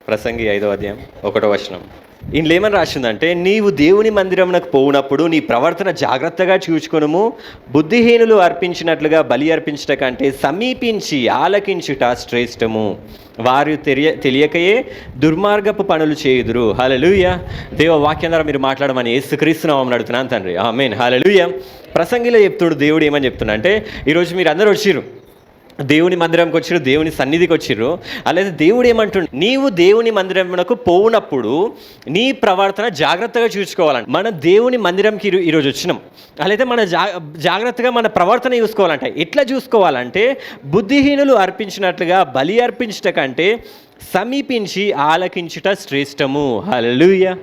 ప్రసంగి 5వ అధ్యాయం 1వ వచనం. ఇందులో ఏమని రాసిందంటే, నీవు దేవుని మందిరమునకు పోవునప్పుడు నీ ప్రవర్తన జాగ్రత్తగా చూచుకొనుము. బుద్ధిహీనులు అర్పించినట్లుగా బలి అర్పించుట కంటే సమీపించి ఆలకించుట శ్రేష్టము. వారు తెలియకయే దుర్మార్గపు పనులు చేయుదురు. హల్లెలూయా. దేవ వాక్యం ద్వారా మీరు మాట్లాడమని యేసుక్రీస్తు నామమున అడుగుతున్నాను తండ్రి. ఆమేన్. హల్లెలూయా. ప్రసంగిలో చెప్తుడు దేవుడు ఏమని చెప్తున్నా అంటే, ఈరోజు మీరు అందరూ వచ్చిర్రు, దేవుని మందిరంకి వచ్చిర్రు, దేవుని సన్నిధికి వచ్చిర్రు. అలాగే దేవుడు ఏమంటుండు, నీవు దేవుని మందిరమునకు పోవునప్పుడు నీ ప్రవర్తన జాగ్రత్తగా చూసుకోవాలంట. మనం దేవుని మందిరంకి ఈరోజు వచ్చినాం, అలాగే మన జాగ్రత్తగా మన ప్రవర్తన చూసుకోవాలంట. ఎట్లా చూసుకోవాలంటే, బుద్ధిహీనులు అర్పించినట్లుగా బలి అర్పించుట కంటే సమీపించి ఆలకించుట శ్రేష్టము. హల్లెలూయా,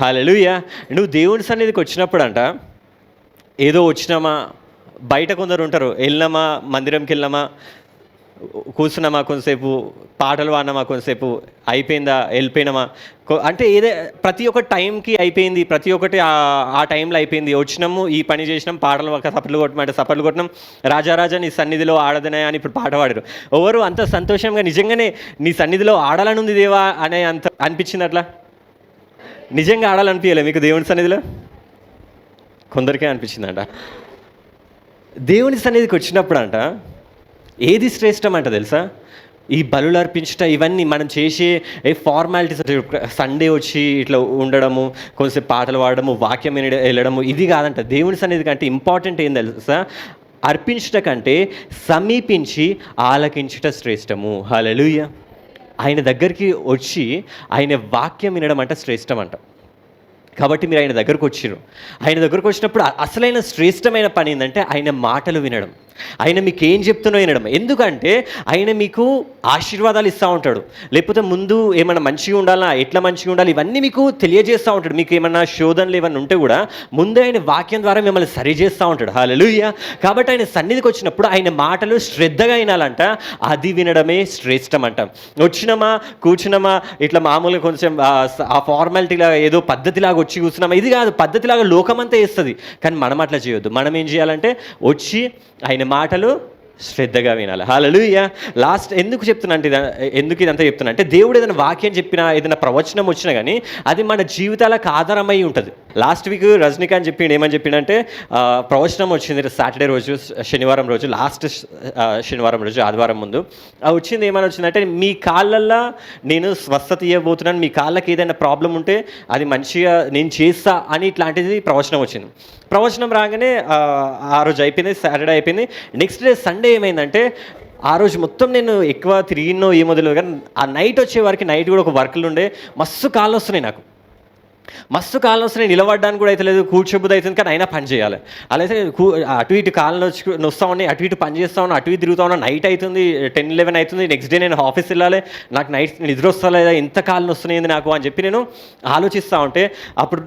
హల్లెలూయా. నువ్వు దేవుని సన్నిధికి వచ్చినప్పుడు అంట, ఏదో వచ్చినామా, బయట కొందరు ఉంటారు, వెళ్ళినామా, మందిరంకి వెళ్ళినామా, కూర్చున్నామా, కొంతసేపు పాటలు పాడినామా, కొంతసేపు అయిపోయిందా, వెళ్ళిపోయినామా, అంటే ప్రతి ఒక్క టైంకి అయిపోయింది, ప్రతి ఒక్కటి ఆ టైంలో అయిపోయింది. వచ్చినాము, ఈ పని చేసినాం, పాటలు సపట్లు కొట్టమంటే సపట్లు కొట్టినాం, రాజారాజా నీ సన్నిధిలో ఆడదనే అని ఇప్పుడు పాట పాడారు. ఎవరు అంత సంతోషంగా నిజంగానే నీ సన్నిధిలో ఆడాలని ఉంది దేవా అనే అంత అనిపించింది? అట్లా నిజంగా ఆడాలనిపించలే మీకు దేవుని సన్నిధిలో? కొందరికే అనిపించిందంట. దేవుని సన్నిధికి వచ్చినప్పుడు అంట ఏది శ్రేష్టం అంట తెలుసా? ఈ బలులు అర్పించుట, ఇవన్నీ మనం చేసే ఫార్మాలిటీస్, సండే వచ్చి ఇట్లా ఉండడము, కొంచెంసేపు పాటలు పాడడము, వాక్యం వెళ్ళడము, ఇది కాదంట. దేవుని సన్నిధి కంటే ఇంపార్టెంట్ ఏం తెలుసా? అర్పించుట కంటే సమీపించి ఆలకించుట శ్రేష్టము. హల్లెలూయా. ఆయన దగ్గరికి వచ్చి ఆయన వాక్యం వినడం అంటే శ్రేష్టం అంట. కాబట్టి మీరు ఆయన దగ్గరకు వచ్చిర్రు. ఆయన దగ్గరకు వచ్చినప్పుడు అసలైన శ్రేష్టమైన పని ఏంటంటే ఆయన మాటలు వినడం, ఆయన మీకు ఏం చెప్తున్నో వినడం. ఎందుకంటే ఆయన మీకు ఆశీర్వాదాలు ఇస్తూ ఉంటాడు, లేకపోతే ముందు ఏమైనా మంచిగా ఉండాలా, ఎట్లా మంచిగా ఉండాలి, ఇవన్నీ మీకు తెలియజేస్తూ ఉంటాడు. మీకు ఏమన్నా శోధనలు ఏమన్నా ఉంటే కూడా ముందే ఆయన వాక్యం ద్వారా మిమ్మల్ని సరి చేస్తూ ఉంటాడు. హల్లెలూయా. కాబట్టి ఆయన సన్నిధికి వచ్చినప్పుడు ఆయన మాటలు శ్రద్ధగా వినాలంట. అది వినడమే శ్రేష్టం అంట. వచ్చినామా, కూర్చున్నామా, ఇట్లా మామూలుగా కొంచెం ఆ ఫార్మాలిటీలాగా ఏదో పద్ధతిలాగా వచ్చి కూర్చున్నామా, ఇది కాదు. పద్ధతిలాగా లోకమంతా వేస్తుంది, కానీ మనం అట్లా చేయొద్దు. మనం ఏం చేయాలంటే వచ్చి ఆయన మాటలు శ్రద్ధగా వినాలి. హల్లెలూయా. లాస్ట్ ఎందుకు చెప్తున్నా అంటే, ఎందుకు ఇదంతా చెప్తున్నా అంటే, దేవుడు ఏదైనా వాక్యం చెప్పినా, ఏదైనా ప్రవచనం వచ్చినా కానీ అది మన జీవితాలకు ఆధారమై ఉంటుంది. లాస్ట్ వీక్ రజనీకాంత్ ఏమని చెప్పిండంటే, ప్రవచనం వచ్చింది సాటర్డే రోజు, శనివారం రోజు, లాస్ట్ శనివారం రోజు, ఆదివారం ముందు వచ్చింది. ఏమని వచ్చిందంటే, మీ కాళ్ళల్లో నేను స్వస్థత ఇవ్వబోతున్నాను, మీ కాళ్ళకి ఏదైనా ప్రాబ్లం ఉంటే అది మంచిగా నేను చేస్తా అని ఇట్లాంటిది ప్రవచనం వచ్చింది. ప్రవచనం రాగానే ఆ రోజు అయిపోయింది, సాటర్డే అయిపోయింది. నెక్స్ట్ డే సండే ఏమైందంటే, ఆ రోజు మొత్తం నేను ఎక్కువ తిరిగినో ఏమో తెలియదు, కానీ ఆ నైట్ వచ్చే వారికి, నైట్ కూడా ఒక వర్క్లు ఉండే, మస్తు కాళ్ళు వస్తున్నాయి నాకు, మస్తు కాళ్ళు వస్తున్నాయి. నిలబడడానికి కూడా అయితే లేదు, కూర్చోబుద్ది అవుతుంది, కానీ అయినా పని చేయాలి. అలా అయితే అటు ఇటు కాళ్ళు వస్తూ ఉన్నాయి, అటు ఇటు పని చేస్తూ ఉన్నా, అటు ఇటు తిరుగుతూ ఉన్నా. నైట్ అవుతుంది, 10-11 అవుతుంది. నెక్స్ట్ డే నేను ఆఫీస్ వెళ్ళాలి, నాకు నైట్ నిద్ర వస్తా లేదా, ఎంత కాళ్ళు వస్తున్నాయి నాకు అని చెప్పి నేను ఆలోచిస్తూ ఉంటే, అప్పుడు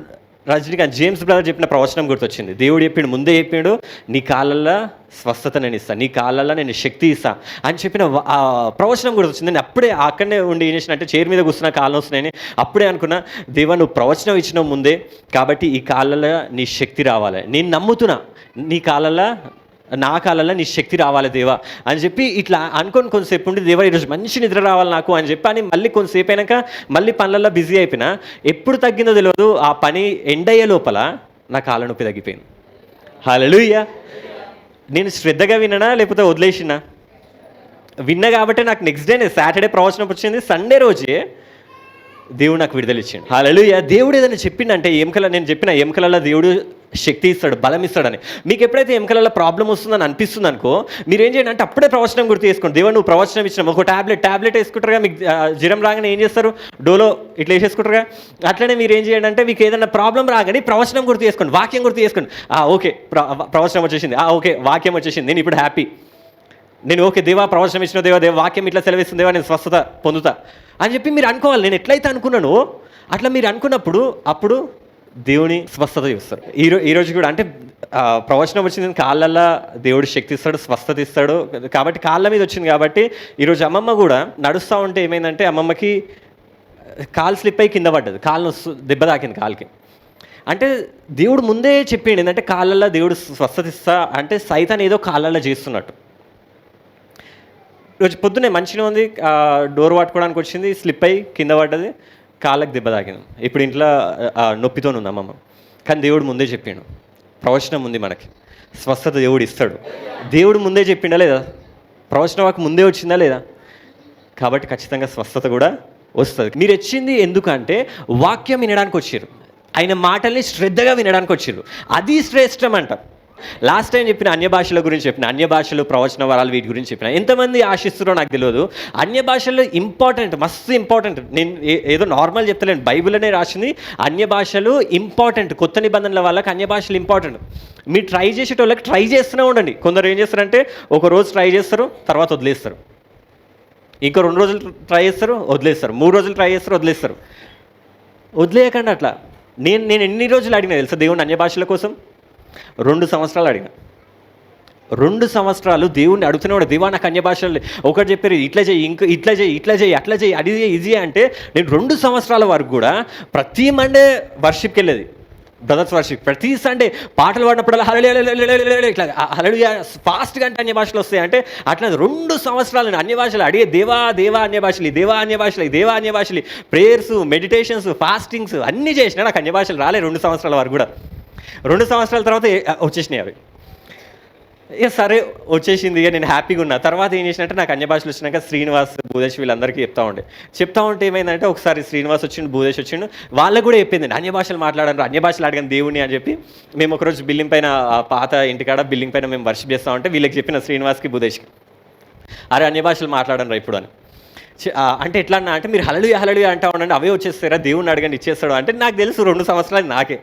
రజనీకాంత్ జేమ్స్ బ్రదర్ చెప్పిన ప్రవచనం గుర్తొచ్చింది. దేవుడు చెప్పాడు, ముందే చెప్పాడు, నీ కాళ్ళల్లో స్వస్థత నేను ఇస్తాను, నీ కాళ్ళల్లో నేను శక్తి ఇస్తాను అని చెప్పిన ప్రవచనం గుర్తొచ్చింది. నేను అప్పుడే అక్కడనే ఉండి ఏం చేసిన అంటే, చైర్ మీద కూర్చున్న కాళ్ళు వస్తున్నాయని అప్పుడే అనుకున్నా, దేవా నువ్వు ప్రవచనం ఇచ్చినావు ముందే, కాబట్టి ఈ కాళ్ళల్లో నీ శక్తి రావాలి. నేను నమ్ముతున్నా, నా కాళ్ళల్లో నీ శక్తి రావాలి దేవా అని చెప్పి ఇట్లా అనుకొని కొంతసేపు ఉండి, దేవా ఈరోజు మంచి నిద్ర రావాలి నాకు అని చెప్పి అని మళ్ళీ కొంతసేపు అయినాక మళ్ళీ పనులలో బిజీ అయిపోయినా. ఎప్పుడు తగ్గిందో తెలియదు, ఆ పని ఎండయ్యే లోపల నా కాళ్ళ నొప్పి తగ్గిపోయింది. హల్లెలూయా. నేను శ్రద్ధగా విన్నా లేకపోతే వదిలేసినా? విన్నా కాబట్టి నాకు నెక్స్ట్ డే సాటర్డే ప్రవచనం వచ్చింది, సండే రోజే దేవుడు నాకు విడుదల ఇచ్చాడు. హల్లెలూయా. దేవుడు ఏదైనా చెప్పిండంటే, నేను చెప్పిన ఎముకలలో దేవుడు శక్తి ఇస్తాడు, బలం ఇస్తాడని. మీకు ఎప్పుడైతే ఎముకలలో ప్రాబ్లం వస్తుందని అనిపిస్తుంది అనుకో, మీరు ఏం చేయండి అంటే అప్పుడే ప్రవచనం గుర్తు చేసుకోండి. దేవుడు నువ్వు ప్రవచనం ఇచ్చినావు, ఒక టాబ్లెట్ వేసుకుంటారుగా, మీకు జ్వరం రాగానే ఏం చేస్తారు, డోలో ఇట్లా వేసేసుకుంటారుగా, అట్లనే మీరు ఏం చేయండి అంటే, మీకు ఏదైనా ప్రాబ్లం రాగానే ప్రవచనం గుర్తు చేసుకోండి, వాక్యం గుర్తు చేసుకోండి. ఓకే ప్రవచనం వచ్చేసింది, ఓకే వాక్యం వచ్చేసింది, నేను ఇప్పుడు హ్యాపీ, నేను ఓకే దేవా ప్రవచనం ఇచ్చిన దేవా వాక్యం ఇట్లా సెలవిస్తుంది దేవా, నేను స్వస్థత పొందుతా అని చెప్పి మీరు అనుకోవాలి. నేను ఎట్లయితే అనుకున్నానో అట్లా మీరు అనుకున్నప్పుడు అప్పుడు దేవుని స్వస్థత ఇస్తారు. ఈరోజు కూడా అంటే ప్రవచనం వచ్చింది, కాళ్ళల్లో దేవుడు శక్తి ఇస్తాడు, స్వస్థత ఇస్తాడు. కాబట్టి కాళ్ళ మీద వచ్చింది కాబట్టి ఈరోజు అమ్మమ్మ కూడా నడుస్తూ ఉంటే ఏమైందంటే, అమ్మమ్మకి కాలు స్లిప్ అయ్యి కింద పడ్డది, కాళ్ళు దెబ్బ తాకింది కాలుకి. అంటే దేవుడు ముందే చెప్పిండు ఏంటంటే, కాళ్ళల్లో దేవుడు స్వస్థత ఇస్తా అంటే సైతాన్ ఏదో కాళ్ళల్లో చేస్తున్నట్టు. రోజు పొద్దున్నే మంచిగా ఉంది, డోర్ పట్టుకోవడానికి వచ్చింది, స్లిప్ అయ్యి కింద పడ్డది, కాళ్ళకి దెబ్బ తాకింది. ఇప్పుడు ఇంట్లో నొప్పితో ఉంది అమ్మమ్మ. కానీ దేవుడు ముందే చెప్పిండు, ప్రవచనం ఉంది మనకి, స్వస్థత దేవుడు ఇస్తాడు. దేవుడు ముందే చెప్పిండా లేదా? ప్రవచనం వాకు ముందే వచ్చిందా లేదా? కాబట్టి ఖచ్చితంగా స్వస్థత కూడా వస్తుంది. మీరు వచ్చింది ఎందుకంటే వాక్యం వినడానికి వచ్చారు, ఆయన మాటల్ని శ్రద్ధగా వినడానికి వచ్చారు. అది శ్రేష్టం అంట. లాస్ట్ టైం చెప్పిన అన్య భాషల గురించి చెప్పిన, అన్య భాషలు, ప్రవచన వరాలు, వీటి గురించి చెప్పిన. ఎంతమంది ఆశిస్తున్నారో నాకు తెలియదు. అన్య భాషలు ఇంపార్టెంట్, మస్తు ఇంపార్టెంట్. నేను ఏదో నార్మల్ చెప్తలేను, బైబిల్లోనే రాసింది అన్య భాషలు ఇంపార్టెంట్. కొత్త నిబంధనల వాళ్ళకి అన్య భాషలు ఇంపార్టెంట్. మీరు ట్రై చేసేటోళ్ళకి ట్రై చేస్తూనే ఉండండి. కొందరు ఏం చేస్తారంటే ఒక రోజు ట్రై చేస్తారు, తర్వాత వదిలేస్తారు. ఇంకో 2 రోజులు ట్రై చేస్తారు, వదిలేస్తారు. 3 రోజులు ట్రై చేస్తారు, వదిలేస్తారు. వదిలేయకండి అట్లా. నేను ఎన్ని రోజులు అడిగినా తెలుసా దేవుని అన్య భాషల కోసం? 2 సంవత్సరాలు అడిగిన. 2 సంవత్సరాలు దేవుణ్ణి అడుగుతూనే కూడా, దేవా నాకు అన్య భాషలు ఒకటి చెప్పారు, ఇట్లా చేయి, ఇంకా ఇట్లా చేయి, ఇట్లా చేయి, అట్లా చేయి, అది ఈజీ అంటే నేను 2 సంవత్సరాల వరకు కూడా ప్రతి మండే వర్షిప్కి వెళ్ళేది, బ్రదర్స్ వర్షిప్. ప్రతి సండే పాటలు పాడినప్పుడు హల్లెలూయా ఇట్లా హల్లెలూయా ఫాస్ట్గా అంటే అన్య భాషలు వస్తాయి అంటే అట్లా 2 సంవత్సరాలు అన్య భాషలు అడిగే, దేవా దేవా అన్య భాషలు, దేవా అన్య భాషలు, దేవా అన్య భాషలు, ప్రేయర్స్, మెడిటేషన్స్, ఫాస్టింగ్స్ అన్నీ చేసినా నాకు అన్య భాషలు రాలే 2 సంవత్సరాల వరకు కూడా. 2 సంవత్సరాల తర్వాత వచ్చేసినాయి అవి. ఇక సరే వచ్చేసింది, ఇక నేను హ్యాపీగా ఉన్నా. తర్వాత ఏం చేసినట్టే నాకు అన్య భాషలు వచ్చినాక శ్రీనివాస్, భూదేశ్ వీళ్ళందరికీ చెప్తా ఉంటే ఏమైందంటే ఒకసారి శ్రీనివాస్ వచ్చిండు, భూదేశ్ వచ్చిండు, వాళ్ళకు కూడా చెప్పింది అన్య భాషలు మాట్లాడారు, అన్య భాషలు అడగని దేవుని అని చెప్పి. మేము ఒకరోజు బిల్డింగ్ పైన, పాత ఇంటికాడ బిల్డింగ్ పైన మేము వర్షిప్ చేస్తూ ఉంటే వీళ్ళకి చెప్పిన శ్రీనివాస్కి, భూదేశ్కి, అరే అన్య భాషలు మాట్లాడను ఇప్పుడు అని. అంటే ఎట్లా అన్నా అంటే మీరు హల్లెలూయా హల్లెలూయా అంటా ఉండండి, అవే వచ్చేస్తారా, దేవుణ్ణి అడగండి ఇచ్చేస్తాడు అంటే. నాకు తెలుసు 2 సంవత్సరాలు నాకే,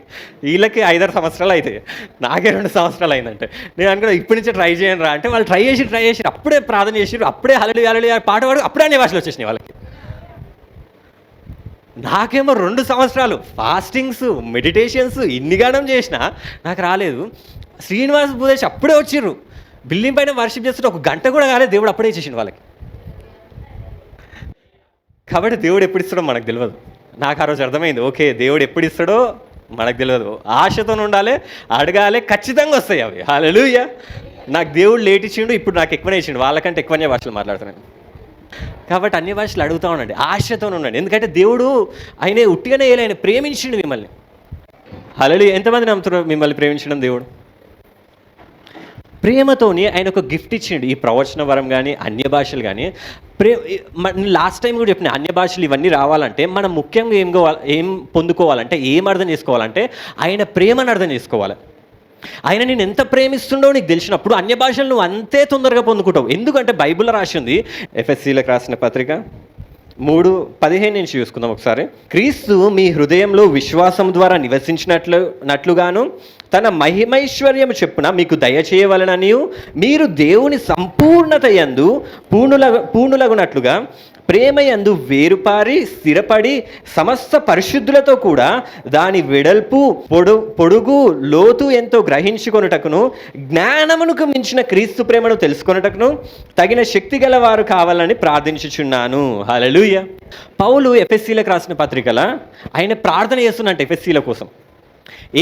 వీళ్ళకి 5-6 సంవత్సరాలు అవుతాయి, నాకే 2 సంవత్సరాలు అయిందంటే. నేను అనుకున్నా ఇప్పటి నుంచే ట్రై చేయండి రా అంటే వాళ్ళు ట్రై చేసి అప్పుడే ప్రార్థన చేసి అప్పుడే హల్లెలూయా హల్లెలూయా పాట పాడు అప్పుడే అనే భాషలు వచ్చేసినాయి వాళ్ళకి. నాకేమో 2 సంవత్సరాలు ఫాస్టింగ్స్, మెడిటేషన్స్ ఇన్ని గానం చేసినా నాకు రాలేదు. శ్రీనివాస్, భూదేశ్ అప్పుడే వచ్చిర్రు, బిల్డింగ్ పైన వర్షిప్ చేస్తుంటే 1 గంట కూడా కాలేదు, దేవుడు అప్పుడే చేసిండు వాళ్ళకి. కాబట్టి దేవుడు ఎప్పుడు ఇస్తాడో మనకు తెలియదు. నాకు ఆ రోజు అర్థమైంది, ఓకే దేవుడు ఎప్పుడు ఇస్తాడో మనకు తెలియదు. ఆశతో ఉండాలి, అడగాలి, ఖచ్చితంగా వస్తాయి అవి. హల్లెలూయా. నాకు దేవుడు లేట్ ఇచ్చిండు, ఇప్పుడు నాకు ఎక్కువనే ఇచ్చిండు, వాళ్ళకంటే ఎక్కువనే భాషలు మాట్లాడుతున్నాను. కాబట్టి అన్ని భాషలు అడుగుతూ ఉండండి, ఆశతో ఉండండి. ఎందుకంటే దేవుడు ఆయన ఉట్టిగానే ఆయన ప్రేమించిండు మిమ్మల్ని. హల్లెలూయా. ఎంతమంది నమ్ముతున్నారు మిమ్మల్ని ప్రేమించడం? దేవుడు ప్రేమతోని ఆయన ఒక గిఫ్ట్ ఇచ్చిండు, ఈ ప్రవచన వరం కానీ అన్య భాషలు కానీ. లాస్ట్ టైం కూడా చెప్పిన, అన్య భాషలు ఇవన్నీ రావాలంటే మనం ముఖ్యంగా ఏం పొందుకోవాలంటే, ఏం అర్థం చేసుకోవాలంటే ఆయన ప్రేమను అర్థం చేసుకోవాలి. ఆయన నేను ఎంత ప్రేమిస్తుండో నీకు తెలిసినప్పుడు అన్య భాషలు నువ్వు అంతే తొందరగా పొందుకుంటావు. ఎందుకంటే బైబిల్లో రాసింది, ఎఫెసీలకు రాసిన పత్రిక 3:15 నుంచి చూసుకుందాం ఒకసారి. క్రీస్తు మీ హృదయంలో విశ్వాసం ద్వారా నివసించినట్లుగాను తన మహిమైశ్వర్యము చెప్పున మీకు దయచేయవలననియు మీరు దేవుని సంపూర్ణత యందు పూర్ణులగునట్లుగా ప్రేమయందు వేరుపారి స్థిరపడి సమస్త పరిశుద్ధులతో కూడా దాని వెడల్పు, పొడుగు, లోతు ఎంతో గ్రహించుకొనుటకును జ్ఞానమునకు మించిన క్రీస్తు ప్రేమను తెలుసుకొనుటకును తగిన శక్తి గలవారు కావాలని ప్రార్థించుచున్నాను. హల్లెలూయా. పౌలు ఎఫెసీలకు రాసిన పత్రికల ఆయన ప్రార్థన చేస్తున్నట్టు ఎఫెసీల కోసం.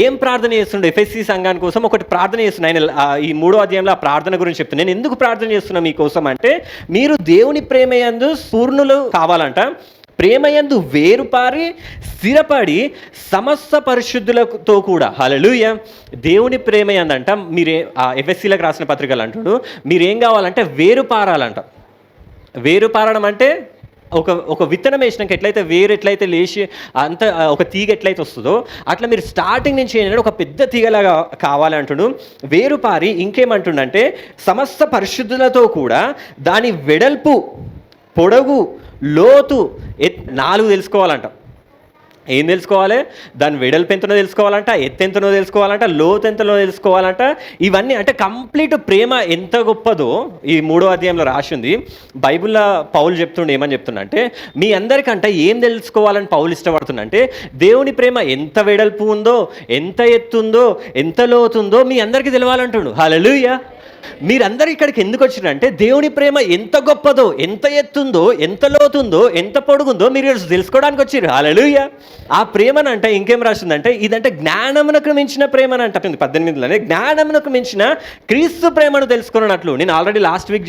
ఏం ప్రార్థన చేస్తుండే? ఎఫెసీ సంఘాని కోసం ఒకటి ప్రార్థన చేస్తున్నా. ఆయన ఈ 3వ అధ్యాయంలో ఆ ప్రార్థన గురించి చెప్తున్నా. నేను ఎందుకు ప్రార్థన చేస్తున్నా మీకోసం అంటే, మీరు దేవుని ప్రేమయందు పూర్ణులు కావాలంట, ప్రేమయందు వేరుపారి స్థిరపడి సమస్త పరిశుద్ధులతో కూడా. హల్లెలూయా. దేవుని ప్రేమయందంట మీరే ఎఫెసీలకు రాసిన పత్రికలు అంటాడు, మీరేం కావాలంటే వేరుపారాలంట. వేరుపారడం అంటే ఒక విత్తనం వేసినాక ఎట్లయితే వేరు ఎట్లయితే లేచి అంత ఒక తీగ ఎట్లయితే వస్తుందో అట్లా మీరు స్టార్టింగ్ నుంచి ఏంటంటే ఒక పెద్ద తీగలాగా కావాలంటుడు. వేరుపారి ఇంకేమంటుండంటే సమస్త పరిశుద్ధులతో కూడా దాని వెడల్పు, పొడవు, లోతు 4 తెలుసుకోవాలంట. ఏం తెలుసుకోవాలి? దాని వెడల్పు ఎంతనో తెలుసుకోవాలంట, ఎత్తు ఎంతనో తెలుసుకోవాలంట, లోతు ఎంతనో తెలుసుకోవాలంట. ఇవన్నీ అంటే కంప్లీట్ ప్రేమ ఎంత గొప్పదో ఈ 3వ అధ్యాయంలో రాసింది. బైబిల్లో పౌలు చెప్తుండే, ఏమని చెప్తుండే, మీ అందరికంటే ఏం తెలుసుకోవాలని పౌలు ఇష్టపడుతుందంటే దేవుని ప్రేమ ఎంత వెడల్పు ఉందో, ఎంత ఎత్తుందో, ఎంత లోతుందో మీ అందరికీ తెలవాలంటుండు. హల్లెలూయా. మీరందరూ ఇక్కడికి ఎందుకు వచ్చినారంటే దేవుని ప్రేమ ఎంత గొప్పదో, ఎంత ఎత్తుందో, ఎంత లోతుందో, ఎంత పొడుగుందో మీరు తెలుసుకోవడానికి వచ్చారు. హల్లెలూయా. ఆ ప్రేమనంటే ఇంకేం రాసిందంటే ఇదంటే జ్ఞానమునకు మించిన ప్రేమనంట. 18లోనే జ్ఞానమునకు మించిన క్రీస్తు ప్రేమను తెలుసుకున్నట్లు. నేను ఆల్రెడీ లాస్ట్ వీక్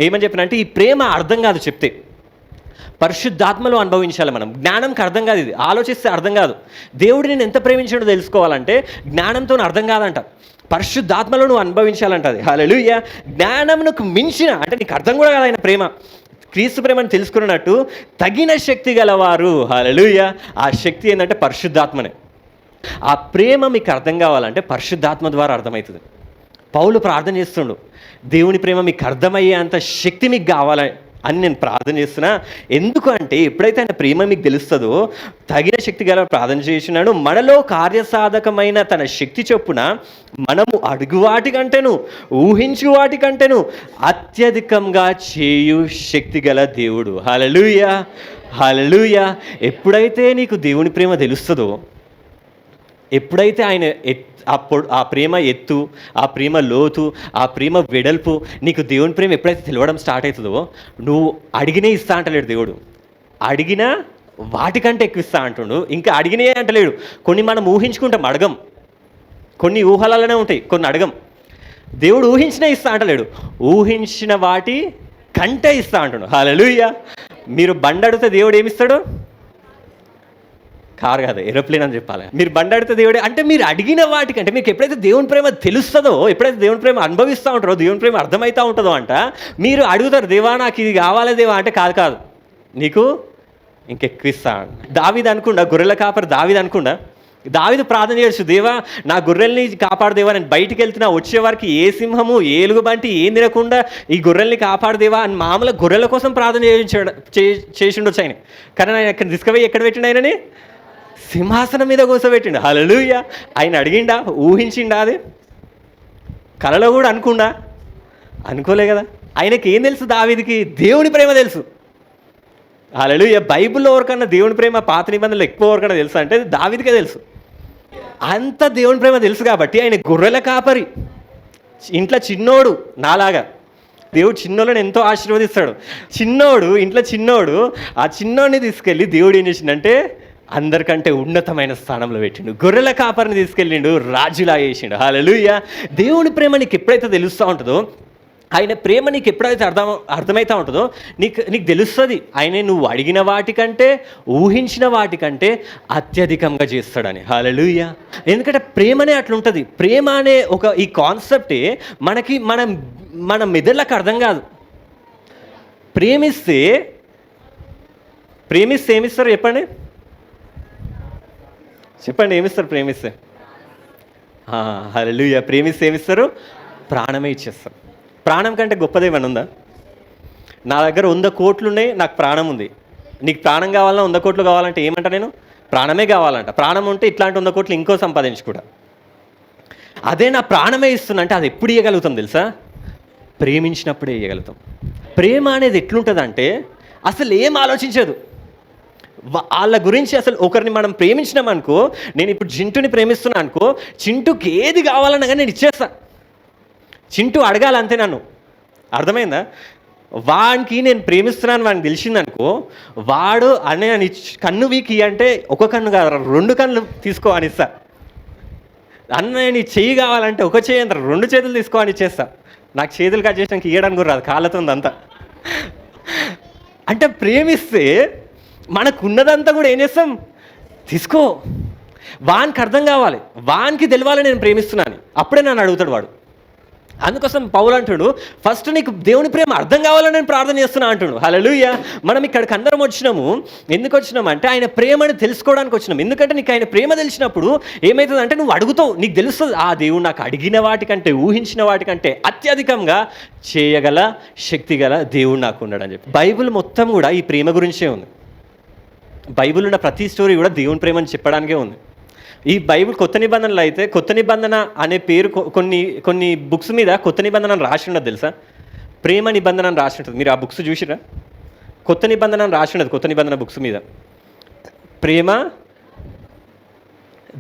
ఏమని చెప్పిన అంటే ఈ ప్రేమ అర్థం కాదు చెప్తే, పరిశుద్ధాత్మలో అనుభవించాలి మనం. జ్ఞానంకి అర్థం కాదు, ఇది ఆలోచిస్తే అర్థం కాదు. దేవుడు నేను ఎంత ప్రేమించాడో తెలుసుకోవాలంటే జ్ఞానంతో అర్థం కాదంట, పరిశుద్ధాత్మలో నువ్వు అనుభవించాలంటది. హల్లెలూయా. జ్ఞానమునకు మించిన అంటే నీకు అర్థం కూడా కాదు ఆయన ప్రేమ, క్రీస్తు ప్రేమను తెలుసుకున్నట్టు తగిన శక్తి గలవారు. హల్లెలూయా. ఆ శక్తి ఏంటంటే పరిశుద్ధాత్మనే. ఆ ప్రేమ మీకు అర్థం కావాలంటే పరిశుద్ధాత్మ ద్వారా అర్థమవుతుంది. పౌలు ప్రార్థన చేస్తుండు, దేవుని ప్రేమ మీకు అర్థమయ్యే అంత శక్తి మీకు కావాలి అని నేను ప్రార్థన చేస్తున్నా. ఎందుకు అంటే ఎప్పుడైతే ఆయన ప్రేమ మీకు తెలుస్తుందో తగిన శక్తి గల ప్రార్థన చేసినాడు. మనలో కార్యసాధకమైన తన శక్తి చొప్పున మనము అడుగు వాటికంటేను ఊహించు వాటికంటేను అత్యధికంగా చేయు శక్తి గల దేవుడు. హల్లెలూయా, హల్లెలూయా. ఎప్పుడైతే నీకు దేవుని ప్రేమ తెలుస్తుందో, ఎప్పుడైతే ఆయన ఆ ప్రేమ ఎత్తు, ఆ ప్రేమ లోతు, ఆ ప్రేమ వెడల్పు నీకు దేవుని ప్రేమ ఎప్పుడైతే తెలియడం స్టార్ట్ అవుతుందో, నువ్వు అడిగినే ఇస్తా అంటలేడు దేవుడు, అడిగినా వాటికంటే ఎక్కువ ఇస్తా అంటుండు. ఇంకా అడిగినే అంటలేడు. కొన్ని మనం ఊహించుకుంటాం, అడగం. కొన్ని ఊహలలోనే ఉంటాయి, కొన్ని అడగం. దేవుడు ఊహించినా ఇస్తా అంటలేడు, ఊహించిన వాటి కంటే ఇస్తా అంటుండు. హల్లెలూయా. మీరు బండి అడిగితే దేవుడు ఏమిస్తాడు? కారు కాదు, ఏరోప్లేన్ అని చెప్పాలి. మీరు బండి అడిగితే దేవుడే అంటే మీరు అడిగిన వాటికంటే మీకు ఎప్పుడైతే దేవుని ప్రేమ తెలుస్తుందో, ఎప్పుడైతే దేవుని ప్రేమ అనుభవిస్తూ ఉంటారో, దేవుని ప్రేమ అర్థమవుతూ ఉంటుందో అంట, మీరు అడుగుతారు, దేవా నాకు ఇది కావాలి దేవా అంటే, కాదు నీకు ఇంకెక్కువ ఇస్తా. దావీదు అనుకుండా, గొర్రెల కాపరి దావీదు అనుకుండా, దావీదు ప్రార్థన చేయొచ్చు, దేవా నా గొర్రెల్ని కాపాడుదేవా, నేను బయటికి వెళ్తున్నా, వచ్చేవారికి ఏ సింహము ఏ ఎలుగుబంటి ఏం తినకుండా ఈ గొర్రెల్ని కాపాడుదేవా అని మామూలుగా గొర్రెల కోసం ప్రార్థన చేసిండొచ్చు ఆయన. కానీ ఆయన ఎక్కడ తీసుకుపోయి ఎక్కడ పెట్టిండు? ఆయనని సింహాసనం మీద కూర్చోబెట్టిండు. హల్లెలూయా. ఆయన అడిగిండా? ఊహించిండా? అది కలలో కూడా అనుకోలే కదా. ఆయనకి ఏం తెలుసు? దావీదుకి దేవుని ప్రేమ తెలుసు. హల్లెలూయా. బైబిల్లో ఎవరికన్నా దేవుని ప్రేమ పాత నిబంధనలు ఎక్కువ ఎవరికన్నా తెలుసు అంటే దావీదుకే తెలుసు. అంత దేవుని ప్రేమ తెలుసు కాబట్టి ఆయన గొర్రెల కాపరి, ఇంట్లో చిన్నోడు నాలాగా. దేవుడు చిన్నోళ్ళని ఎంతో ఆశీర్వదిస్తాడు. ఇంట్లో చిన్నోడు, ఆ చిన్నోడిని తీసుకెళ్ళి దేవుడు ఏం చేసిండంటే అందరికంటే ఉన్నతమైన స్థానంలో పెట్టిండు. గొర్రెల కాపరిని తీసుకెళ్ళిండు, రాజులా చేసిండు. హల్లెలూయా. దేవుని ప్రేమ నీకు ఎప్పుడైతే తెలుస్తూ ఉంటుందో, ఆయన ప్రేమ నీకు ఎప్పుడైతే అర్థమవుతూ ఉంటుందో నీకు తెలుస్తుంది ఆయన నువ్వు అడిగిన వాటికంటే ఊహించిన వాటికంటే అత్యధికంగా చేస్తాడని. హల్లెలూయా. ఎందుకంటే ప్రేమనే అట్లుంటుంది. ప్రేమ అనే ఈ కాన్సెప్టే మనకి మన మెదళ్ళకి అర్థం కాదు. ప్రేమిస్తే ఏమిస్తారు చెప్పండి ఏమిస్తారు ప్రేమిస్తే? హల్లెలూయా. ప్రేమిస్తే ఏమిస్తారు? ప్రాణమే ఇచ్చేస్తారు. ప్రాణం కంటే గొప్పదేమన్నా ఉందా? నా దగ్గర 100 కోట్లు ఉన్నాయి, నాకు ప్రాణం ఉంది. నీకు ప్రాణం కావాలన్నా 100 కోట్లు కావాలంటే ఏమంటా నేను? ప్రాణమే కావాలంట. ప్రాణం ఉంటే ఇట్లాంటి 100 కోట్లు ఇంకో సంపాదించుకుంటా. అదే నా ప్రాణమే ఇస్తున్నా అంటే అది ఎప్పుడు ఇవ్వగలుగుతాం తెలుసా? ప్రేమించినప్పుడే ఇవ్వగలుగుతాం. ప్రేమ అనేది ఎట్లుంటుందంటే అసలు ఏం ఆలోచించదు. వాళ్ళ గురించి అసలు ఒకరిని మనం ప్రేమించినామనుకో, నేను ఇప్పుడు చింటూని ప్రేమిస్తున్నా అనుకో, చింటూకి ఏది కావాలన్నా కానీ నేను ఇచ్చేస్తా. చింటూ అడగాలంతే నన్ను. అర్థమైందా? వానికి నేను ప్రేమిస్తున్నాను వానికి తెలిసిందనుకో, వాడు అనే కన్ను వీకి అంటే ఒక కన్ను కాదు 2 కన్నులు తీసుకో అని ఇస్తా. అన్న నీ చెయ్యి కావాలంటే ఒక చెయ్యి అంత 2 చేతులు తీసుకో అని ఇచ్చేస్తా. నాకు చేతులు కట్ చేసినాక ఇవ్వడానికి కూడా రాదు, కాళ్ళతో అంతా. అంటే ప్రేమిస్తే మనకున్నదంతా కూడా ఏం చేస్తాం? తీసుకో. వానికి అర్థం కావాలి, వానికి తెలవాలి నేను ప్రేమిస్తున్నాను, అప్పుడే నన్ను అడుగుతాడు వాడు. అందుకోసం పౌలు అంటాడు, ఫస్ట్ నీకు దేవుని ప్రేమ అర్థం కావాలని నేను ప్రార్థన చేస్తున్నా అంటాడు. హల్లెలూయా. మనం ఇక్కడికి అందరం వచ్చినాము, ఎందుకు వచ్చినామంటే ఆయన ప్రేమను తెలుసుకోవడానికి వచ్చినాం. ఎందుకంటే నీకు ఆయన ప్రేమ తెలిసినప్పుడు ఏమవుతుందంటే నువ్వు అడుగుతావు, నీకు తెలుస్తుంది ఆ దేవుడు నాకు అడిగిన వాటికంటే ఊహించిన వాటికంటే అత్యధికంగా చేయగల శక్తి గల దేవుడు నాకు ఉన్నాడు అని చెప్పి. బైబిల్ మొత్తం కూడా ఈ ప్రేమ గురించే ఉంది. బైబిల్ ఉన్న ప్రతి స్టోరీ కూడా దేవుని ప్రేమని చెప్పడానికే ఉంది. ఈ బైబిల్ కొత్త నిబంధనలు అయితే కొత్త నిబంధన అనే పేరు కొన్ని బుక్స్ మీద కొత్త నిబంధన రాసి ఉండదు తెలుసా? ప్రేమ నిబంధన రాసి ఉంటుంది. మీరు ఆ బుక్స్ చూసిరా? కొత్త నిబంధన రాసి ఉండదు కొత్త నిబంధన బుక్స్ మీద. ప్రేమ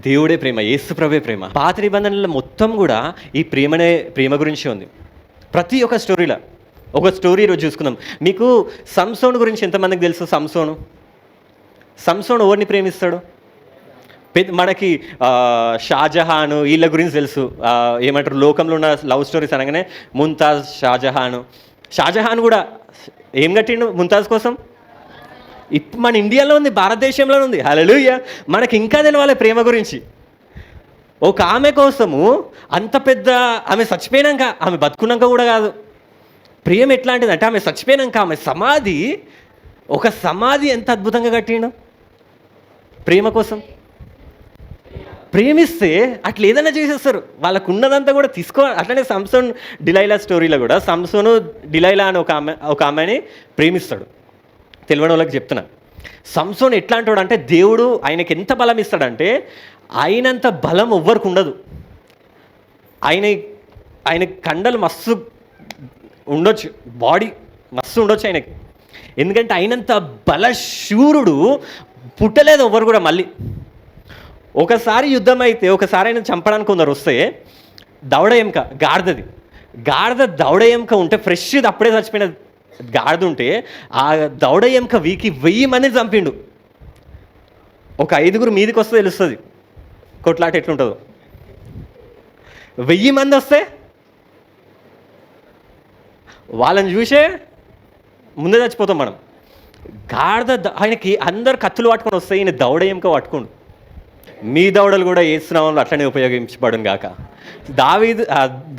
దేవుడే ప్రేమ, యేసు ప్రభువే ప్రేమ. పాత నిబంధనల మొత్తం కూడా ఈ ప్రేమ గురించే ఉంది. ప్రతి ఒక్క స్టోరీలో ఒక స్టోరీ ఈరోజు చూసుకుందాం. మీకు సంసోను గురించి ఎంతమందికి తెలుసు? సంసోను ఎవరిని ప్రేమిస్తాడు? మనకి షాజహాను వీళ్ళ గురించి తెలుసు. ఏమంటారు, లోకంలో ఉన్న లవ్ స్టోరీస్ అనగానే ముంతాజ్, షాజహాన్ కూడా ఏం కట్టిండు ముంతాజ్ కోసం? ఇప్పుడు మన ఇండియాలో ఉంది, భారతదేశంలో ఉంది. హల్లెలూయా. మనకి ఇంకా తెలవాలి ప్రేమ గురించి. ఒక ఆమె కోసము అంత పెద్ద, ఆమె చచ్చిపోయినాక, ఆమె బతుకున్నాక కూడా కాదు. ప్రేమ ఎట్లాంటిది అంటే ఆమె చచ్చిపోయినాక ఆమె ఒక సమాధి ఎంత అద్భుతంగా కట్టిండు ప్రేమ కోసం. ప్రేమిస్తే అట్లా ఏదైనా చేసేస్తారు, వాళ్ళకు ఉన్నదంతా కూడా అట్లనే సంసోన్ డిలైలా స్టోరీలో కూడా సంసోను డిలైలా అని ఒక ఆమెని ప్రేమిస్తాడు. తెలియని వాళ్ళకి చెప్తున్నా, సంసోన్ ఎట్లా అంటాడు అంటే దేవుడు ఆయనకి ఎంత బలం ఇస్తాడంటే ఆయనంత బలం ఎవ్వరికి ఉండదు. ఆయన కండలు మస్తు ఉండొచ్చు, బాడీ మస్తు ఉండొచ్చు ఆయనకి, ఎందుకంటే ఆయనంత బలశూరుడు పుట్టలేదు ఎవ్వరు కూడా. మళ్ళీ ఒకసారి యుద్ధం అయితే, ఒకసారి ఆయన చంపడానికి కొందరు వస్తే దవడ ఎముక, గాడిద దవడ ఎముక ఉంటే ఫ్రెష్ అప్పుడే చచ్చిపోయిన గాడిద ఉంటే ఆ దవడ ఎముక వీకి 1000 మందిని చంపిండు. ఒక 5 మీదికి వస్తే తెలుస్తుంది కొట్లాట ఎట్లుంటుందో. 1000 మంది వస్తే వాళ్ళని చూసే ముందే చచ్చిపోతాం మనం. ఆయనకి అందరు కత్తులు పట్టుకొని వస్తాయి, ఈయన దవడ ఎముక పట్టుకోండు. మీ దవడలు కూడా ఏసునామంలో అట్లనే ఉపయోగించబడును గాక. దావీదు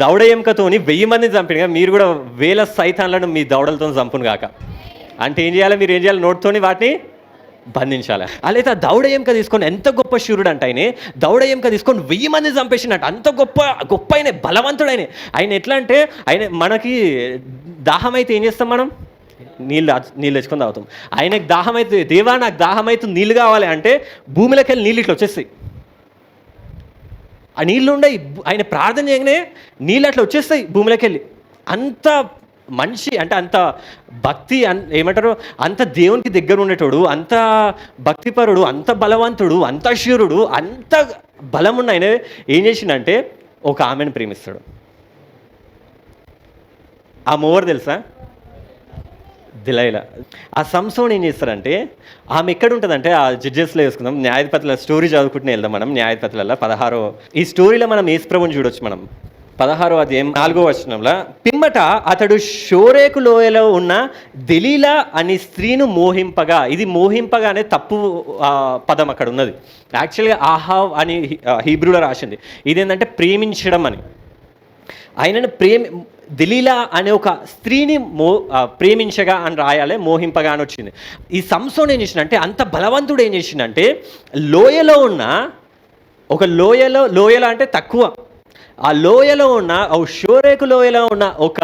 దవడ ఎముకతోని 1000 మందిని చంపిన, మీరు కూడా 1000 సైతాన్లను మీ దవడలతో చంపును గాక. అంటే ఏం చేయాలి? మీరు ఏం చేయాలి? నోటితోని వాటిని బంధించాలి. అలాగే ఆ దవడ ఎముక తీసుకొని, ఎంత గొప్ప శూరుడు అంటే ఆయన దవడ ఎముక తీసుకొని 1000 మందిని చంపేసినట్టు, అంత గొప్ప ఆయన, బలవంతుడు ఆయన. ఎట్లా అంటే ఆయన, మనకి దాహం అయితే ఏం చేస్తాం మనం? నీళ్ళు తెచ్చుకొని తాగుతాం. ఆయనకు దాహం అయితే, దేవా నాకు దాహం అయితే నీళ్ళు కావాలి అంటే భూమిలోకి వెళ్ళి నీళ్ళు ఇట్లా వచ్చేస్తాయి. ఆ నీళ్ళు ఉండే ఆయన ప్రార్థన చేయగానే నీళ్ళు అట్లా వచ్చేస్తాయి భూమిలోకి వెళ్ళి. అంత మనిషి అంటే అంత భక్తి, ఏమంటారు, అంత దేవునికి దగ్గర ఉండేటోడు, అంత భక్తిపరుడు, అంత బలవంతుడు, అంత శూరుడు, అంత బలమున్న ఆయన ఏం చేసిండంటే ఒక ఆమెను ప్రేమిస్తాడు. ఆ మోవర్ తెలుసా? డిలైలా. ఆ సంసోన్ ఏం చేస్తారంటే, ఆమె ఎక్కడ ఉంటుందంటే, ఆ జడ్జెస్లో వేసుకుందాం, న్యాయాధిపతుల స్టోరీ చదువుకుంటూనే వెళ్దాం మనం. న్యాయాధిపతులలో 16వ ఈ స్టోరీలో మనం యేసుప్రభుని చూడొచ్చు మనం. 16వ అధ్యాయం 4వ వచనంలో, పిమ్మట అతడు షోరేకు లోయలో ఉన్న దెలీలా అనే స్త్రీను మోహింపగా. ఇది మోహింపగా అనే తప్పు పదం అక్కడ ఉన్నది. యాక్చువల్గా ఆహావ్ అని హీబ్రూలో రాసింది. ఇదేంటంటే ప్రేమించడం అని. ఆయనను దెలీలా అనే ఒక స్త్రీని ప్రేమించగా అని రాయాలి, మోహింపగా అని వచ్చింది. ఈ సంసోన్ ఏం చేసిందంటే, అంత బలవంతుడు ఏం చేసిందంటే, లోయలో ఉన్న ఒక లోయలో అంటే తక్కువ, ఆ లోయలో ఉన్న షోరేకు లోయలో ఉన్న ఒక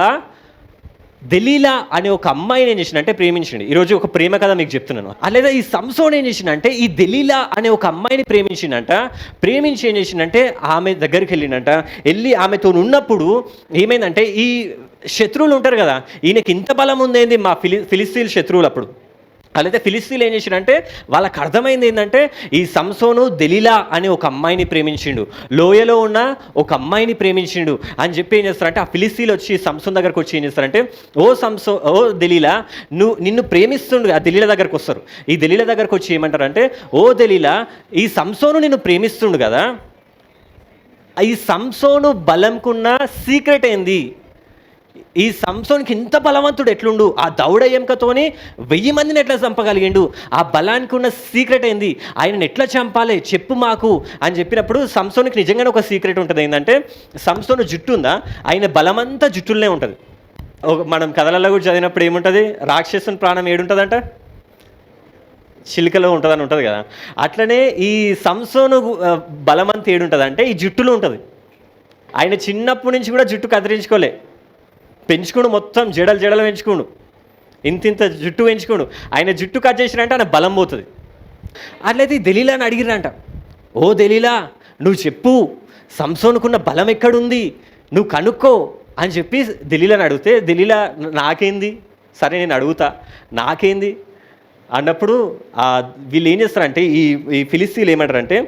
దెలీలా అనే ఒక అమ్మాయిని ఏం చేసిందంటే ప్రేమించండి. ఈరోజు ఒక ప్రేమ కథ మీకు చెప్తున్నాను. లేదా ఈ సంసోన్ ఏం చేసిందంటే ఈ దెలీలా అనే ఒక అమ్మాయిని ప్రేమించి ఏం చేసిందంటే ఆమె దగ్గరికి వెళ్ళి ఆమెతో ఉన్నప్పుడు ఏమైందంటే, ఈ శత్రువులు ఉంటారు కదా, ఈయనకి ఇంత బలం ఉందేంది మా ఫిలిస్తీన్ శత్రువులు. అప్పుడు అలాగే ఫిలిస్తీన్లు ఏం చేసిండంటే, వాళ్ళకి అర్థమైంది ఏంటంటే ఈ సంసోను దెలీలా అనే ఒక అమ్మాయిని ప్రేమించిండు, లోయలో ఉన్న ఒక అమ్మాయిని ప్రేమించిండు అని చెప్పి ఏం చేస్తారంటే, ఆ ఫిలిస్తీన్లు వచ్చి సంసోన్ దగ్గరకు వచ్చి ఏం చేస్తారంటే, ఓ దెలీలా, నిన్ను ప్రేమిస్తుండు. ఆ దెలీలా దగ్గరకు వస్తారు. ఈ దెలీలా దగ్గరకు వచ్చి ఏమంటారంటే, ఓ దెలీలా, ఈ సంసోను నిన్ను ప్రేమిస్తుండు కదా, ఈ సంసోను బలంకున్న సీక్రెట్ ఏంది? ఈ సంసోన్కి ఇంత బలవంతుడు ఎట్లుండు? ఆ దవడ ఎముకతోని 1000 మందిని ఎట్లా చంపగలిగిండు? ఆ బలానికి ఉన్న సీక్రెట్ ఏంది? ఆయనను ఎట్లా చంపాలి చెప్పు మాకు అని చెప్పినప్పుడు, సంసోన్కి నిజంగానే ఒక సీక్రెట్ ఉంటుంది. ఏంటంటే, సంసోను జుట్టు ఉందా, ఆయన బలమంతా జుట్టులోనే ఉంటుంది. మనం కథలలో కూడా చదివినప్పుడు ఏముంటుంది, రాక్షసుని ప్రాణం ఏడుంటుందంట, చిలుకలో ఉంటుందని ఉంటుంది కదా. అట్లనే ఈ సంసోను బలమంతా ఏడుంటుందంటే ఈ జుట్టులో ఉంటుంది. ఆయన చిన్నప్పటి నుంచి కూడా జుట్టు కత్తిరించుకోలే, పెంచుకోడు, మొత్తం జడలు పెంచుకోడు, ఇంత జుట్టు పెంచుకోడు. ఆయన జుట్టు కట్ చేసినంటే ఆయన బలం పోతుంది. అట్లయితే ఈ దెలీలాని అడిగిరంట, ఓ దెలీలా, నువ్వు చెప్పు, సంసోనుకున్న బలం ఎక్కడుంది, నువ్వు కనుక్కో అని చెప్పి దెలీలాని అడిగితే, దెలీలా నాకేంది, సరే నేను అడుగుతా, నాకేంది అన్నప్పుడు వీళ్ళు ఏం చేస్తారంటే, ఈ ఫిలిస్తీన్లు ఏమంటారంటే,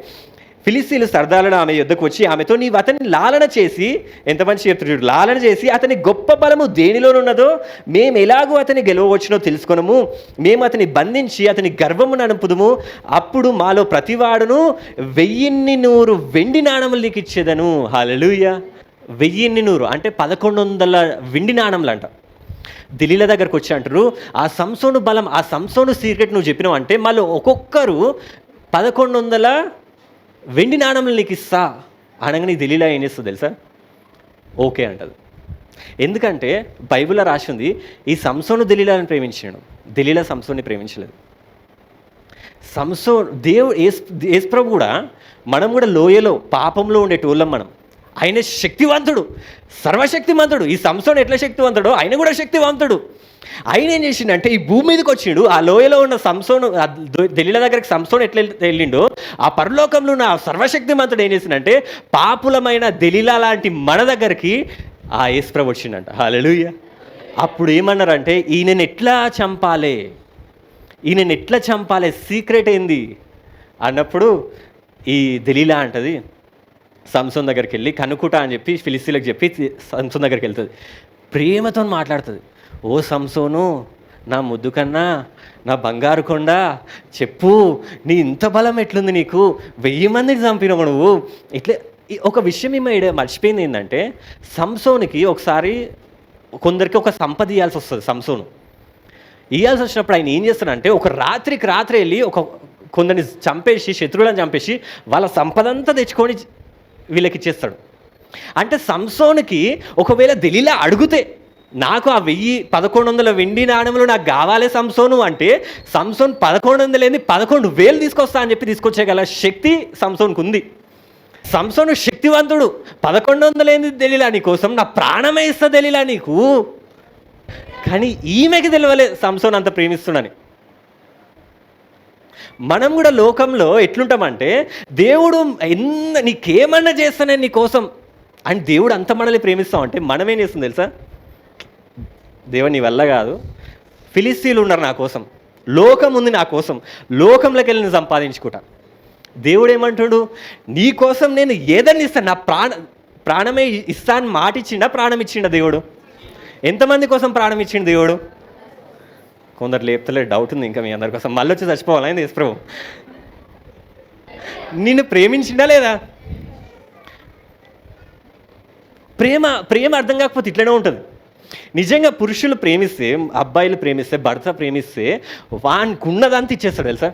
ఫిలిస్తీన్లు సర్దాలను ఆమె యుద్ధకు వచ్చి ఆమెతో, నీవు అతన్ని లాలన చేసి, ఎంత మంచి చెప్తున్నాడు, లాలన చేసి అతని గొప్ప బలము దేనిలోనున్నదో మేము ఎలాగో అతని గెలవవచ్చునో తెలుసుకొనము, మేము అతని బంధించి అతని గర్వమును అనుపుదుము, అప్పుడు మాలో ప్రతివాడును 1100 వెండి నాణములు నీకు ఇచ్చేదను. హల్లెలూయా. 1100 అంటే 1100 వెండి నాణములు అంట. దిలీలా దగ్గరకు వచ్చి అంటారు, ఆ సంసోను బలం, ఆ సంసోను సీక్రెట్ నువ్వు చెప్పినావు అంటే మళ్ళీ ఒక్కొక్కరు 1100 వెండి నాణములు నీకు ఇస్తా అనగానే దిలీలా ఏం చేస్తుంది తెలుసా? ఓకే అంటది. ఎందుకంటే బైబిల్లో రాసింది, ఈ సంసోను దిలీలాని ప్రేమించాడు, దిలీలా సంసోన్ని ప్రేమించలేదు. దేవుడు యేసు ప్రభు కూడా, మనం కూడా లోయలో పాపంలో ఉండేటోళ్ళం మనం. ఆయన శక్తివంతుడు, సర్వశక్తివంతుడు. ఈ సంసోను ఎట్లా శక్తివంతుడో ఆయన కూడా శక్తివంతుడు. ఆయన ఏం చేసిండంటే ఈ భూమి మీదకి వచ్చిండు. ఆ లోయలో ఉన్న సంసోను, దెలీలా దగ్గరికి సంసోను ఎట్లా వెళ్ళిండో, ఆ పరలోకంలో ఉన్న సర్వశక్తివంతుడు ఏం చేసిండంటే పాపులమైన దెలీలా లాంటి మన దగ్గరికి ఆ యేసు ప్రభు వచ్చిండంట. హల్లెలూయా. అప్పుడు ఏమన్నారంటే, ఈయనని ఎట్లా చంపాలి, సీక్రెట్ ఏంది అన్నప్పుడు ఈ దెలీలా అంటది, సంసోన్ దగ్గరికి వెళ్ళి కనుక్కుంటా అని చెప్పి ఫిలిస్తీన్లకు చెప్పి సంసోన్ దగ్గరికి వెళ్తుంది. ప్రేమతో మాట్లాడుతుంది. ఓ సంసోను, నా ముద్దు కన్నా, నా బంగారు కొండ, చెప్పు, నీ ఇంత బలం ఎట్లుంది నీకు? 1000 మందిని చంపినావు నువ్వు. ఇట్లా ఒక విషయం ఈమె మర్చిపోయింది ఏంటంటే, సంసోనికి ఒకసారి కొందరికి ఒక సంపద ఇవ్వాల్సి వస్తుంది. సంసోను ఇవ్వాల్సి వచ్చినప్పుడు ఆయన ఏం చేస్తాడంటే, ఒక రాత్రికి రాత్రి వెళ్ళి కొందరిని చంపేసి, శత్రువులను చంపేసి వాళ్ళ సంపదంతా తెచ్చుకొని వీళ్ళకి ఇచ్చేస్తాడు. అంటే సంసోనికి ఒకవేళ దెలీలా అడిగితే, నాకు ఆ 1100 వెండి నాణములు నాకు కావాలి సంసోను అంటే, సంసోన్ 1100 11,000 తీసుకొస్తా అని చెప్పి తీసుకొచ్చేగల శక్తి సంసోన్కు ఉంది. సంసోను శక్తివంతుడు. 1100 దెలీలా నీ కోసం, నా ప్రాణమే ఇస్తా దెలీలా నీకు. కానీ ఈమెకి తెలియలే సంసోన్ అంత ప్రేమిస్తున్నాడని. మనం కూడా లోకంలో ఎట్లుంటామంటే, దేవుడు నీకేమన్నా చేస్తానే నీ కోసం అని దేవుడు అంత మనల్ని ప్రేమిస్తామంటే మనం ఏం చేస్తుంది తెలుసా? దేవుడు నీ వల్ల కాదు, ఫిలిస్తీన్లు ఉన్నారు నా కోసం, లోకం ఉంది నా కోసం, లోకంలోకి వెళ్ళి నేను సంపాదించుకుంటా. దేవుడు ఏమంటాడు? నీ కోసం నేను ఏదన్నా ఇస్తాను, నా ప్రాణమే ఇస్తాను మాట ఇచ్చిండా, ప్రాణం ఇచ్చిండా దేవుడు? ఎంతమంది కోసం ప్రాణం ఇచ్చిండు దేవుడు? కొందరు లేపుతలే, డౌట్ ఉంది ఇంకా మీ అందరి కోసం. మళ్ళీ వచ్చి చచ్చిపోవాలని యేసు ప్రభు నిన్ను ప్రేమించిండా లేదా? ప్రేమ అర్థం కాకపోతే ఇట్లనే ఉంటుంది. నిజంగా పురుషులు ప్రేమిస్తే, అబ్బాయిలు ప్రేమిస్తే, భర్త ప్రేమిస్తే వానికి ఉన్నదంతా ఇచ్చేస్తాడు తెలుసా?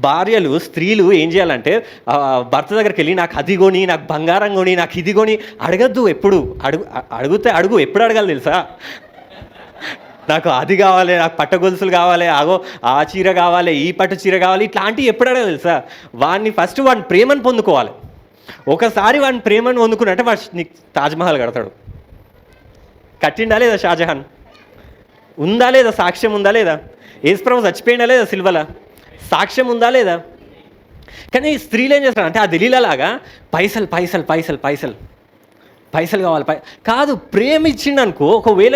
భార్యలు, స్త్రీలు ఏం చేయాలంటే భర్త దగ్గరికి వెళ్ళి నాకు అది కొని, నాకు బంగారం కొని, నాకు ఇది కొని అడగద్దు. ఎప్పుడు అడుగు ఎప్పుడు అడగాలి తెలుసా? నాకు అది కావాలి, నాకు పట్ట గొలుసులు కావాలి, ఆ చీర కావాలి, ఈ పట్టు చీర కావాలి, ఇట్లాంటివి ఎప్పుడు అడగాలి తెలుసా? ఫస్ట్ వాడిని ప్రేమను పొందుకోవాలి. ఒకసారి వాడిని ప్రేమను పొందుకున్నట్టే వాడు నీకు తాజ్మహల్ కడతాడు. కట్టిండా లేదా షాజహాన్? ఉందా లేదా సాక్ష్యం? ఉందా లేదా? యేసు ప్రభు చచ్చిపోయిందా లేదా సిల్వల? సాక్ష్యం ఉందా లేదా? కానీ స్త్రీలు ఏం చేస్తారు అంటే, ఆ దెలీలాలాగా పైసలు పైసలు పైసలు పైసలు పైసలు కావాలి కాదు. ప్రేమ ఇచ్చిండనుకో, ఒకవేళ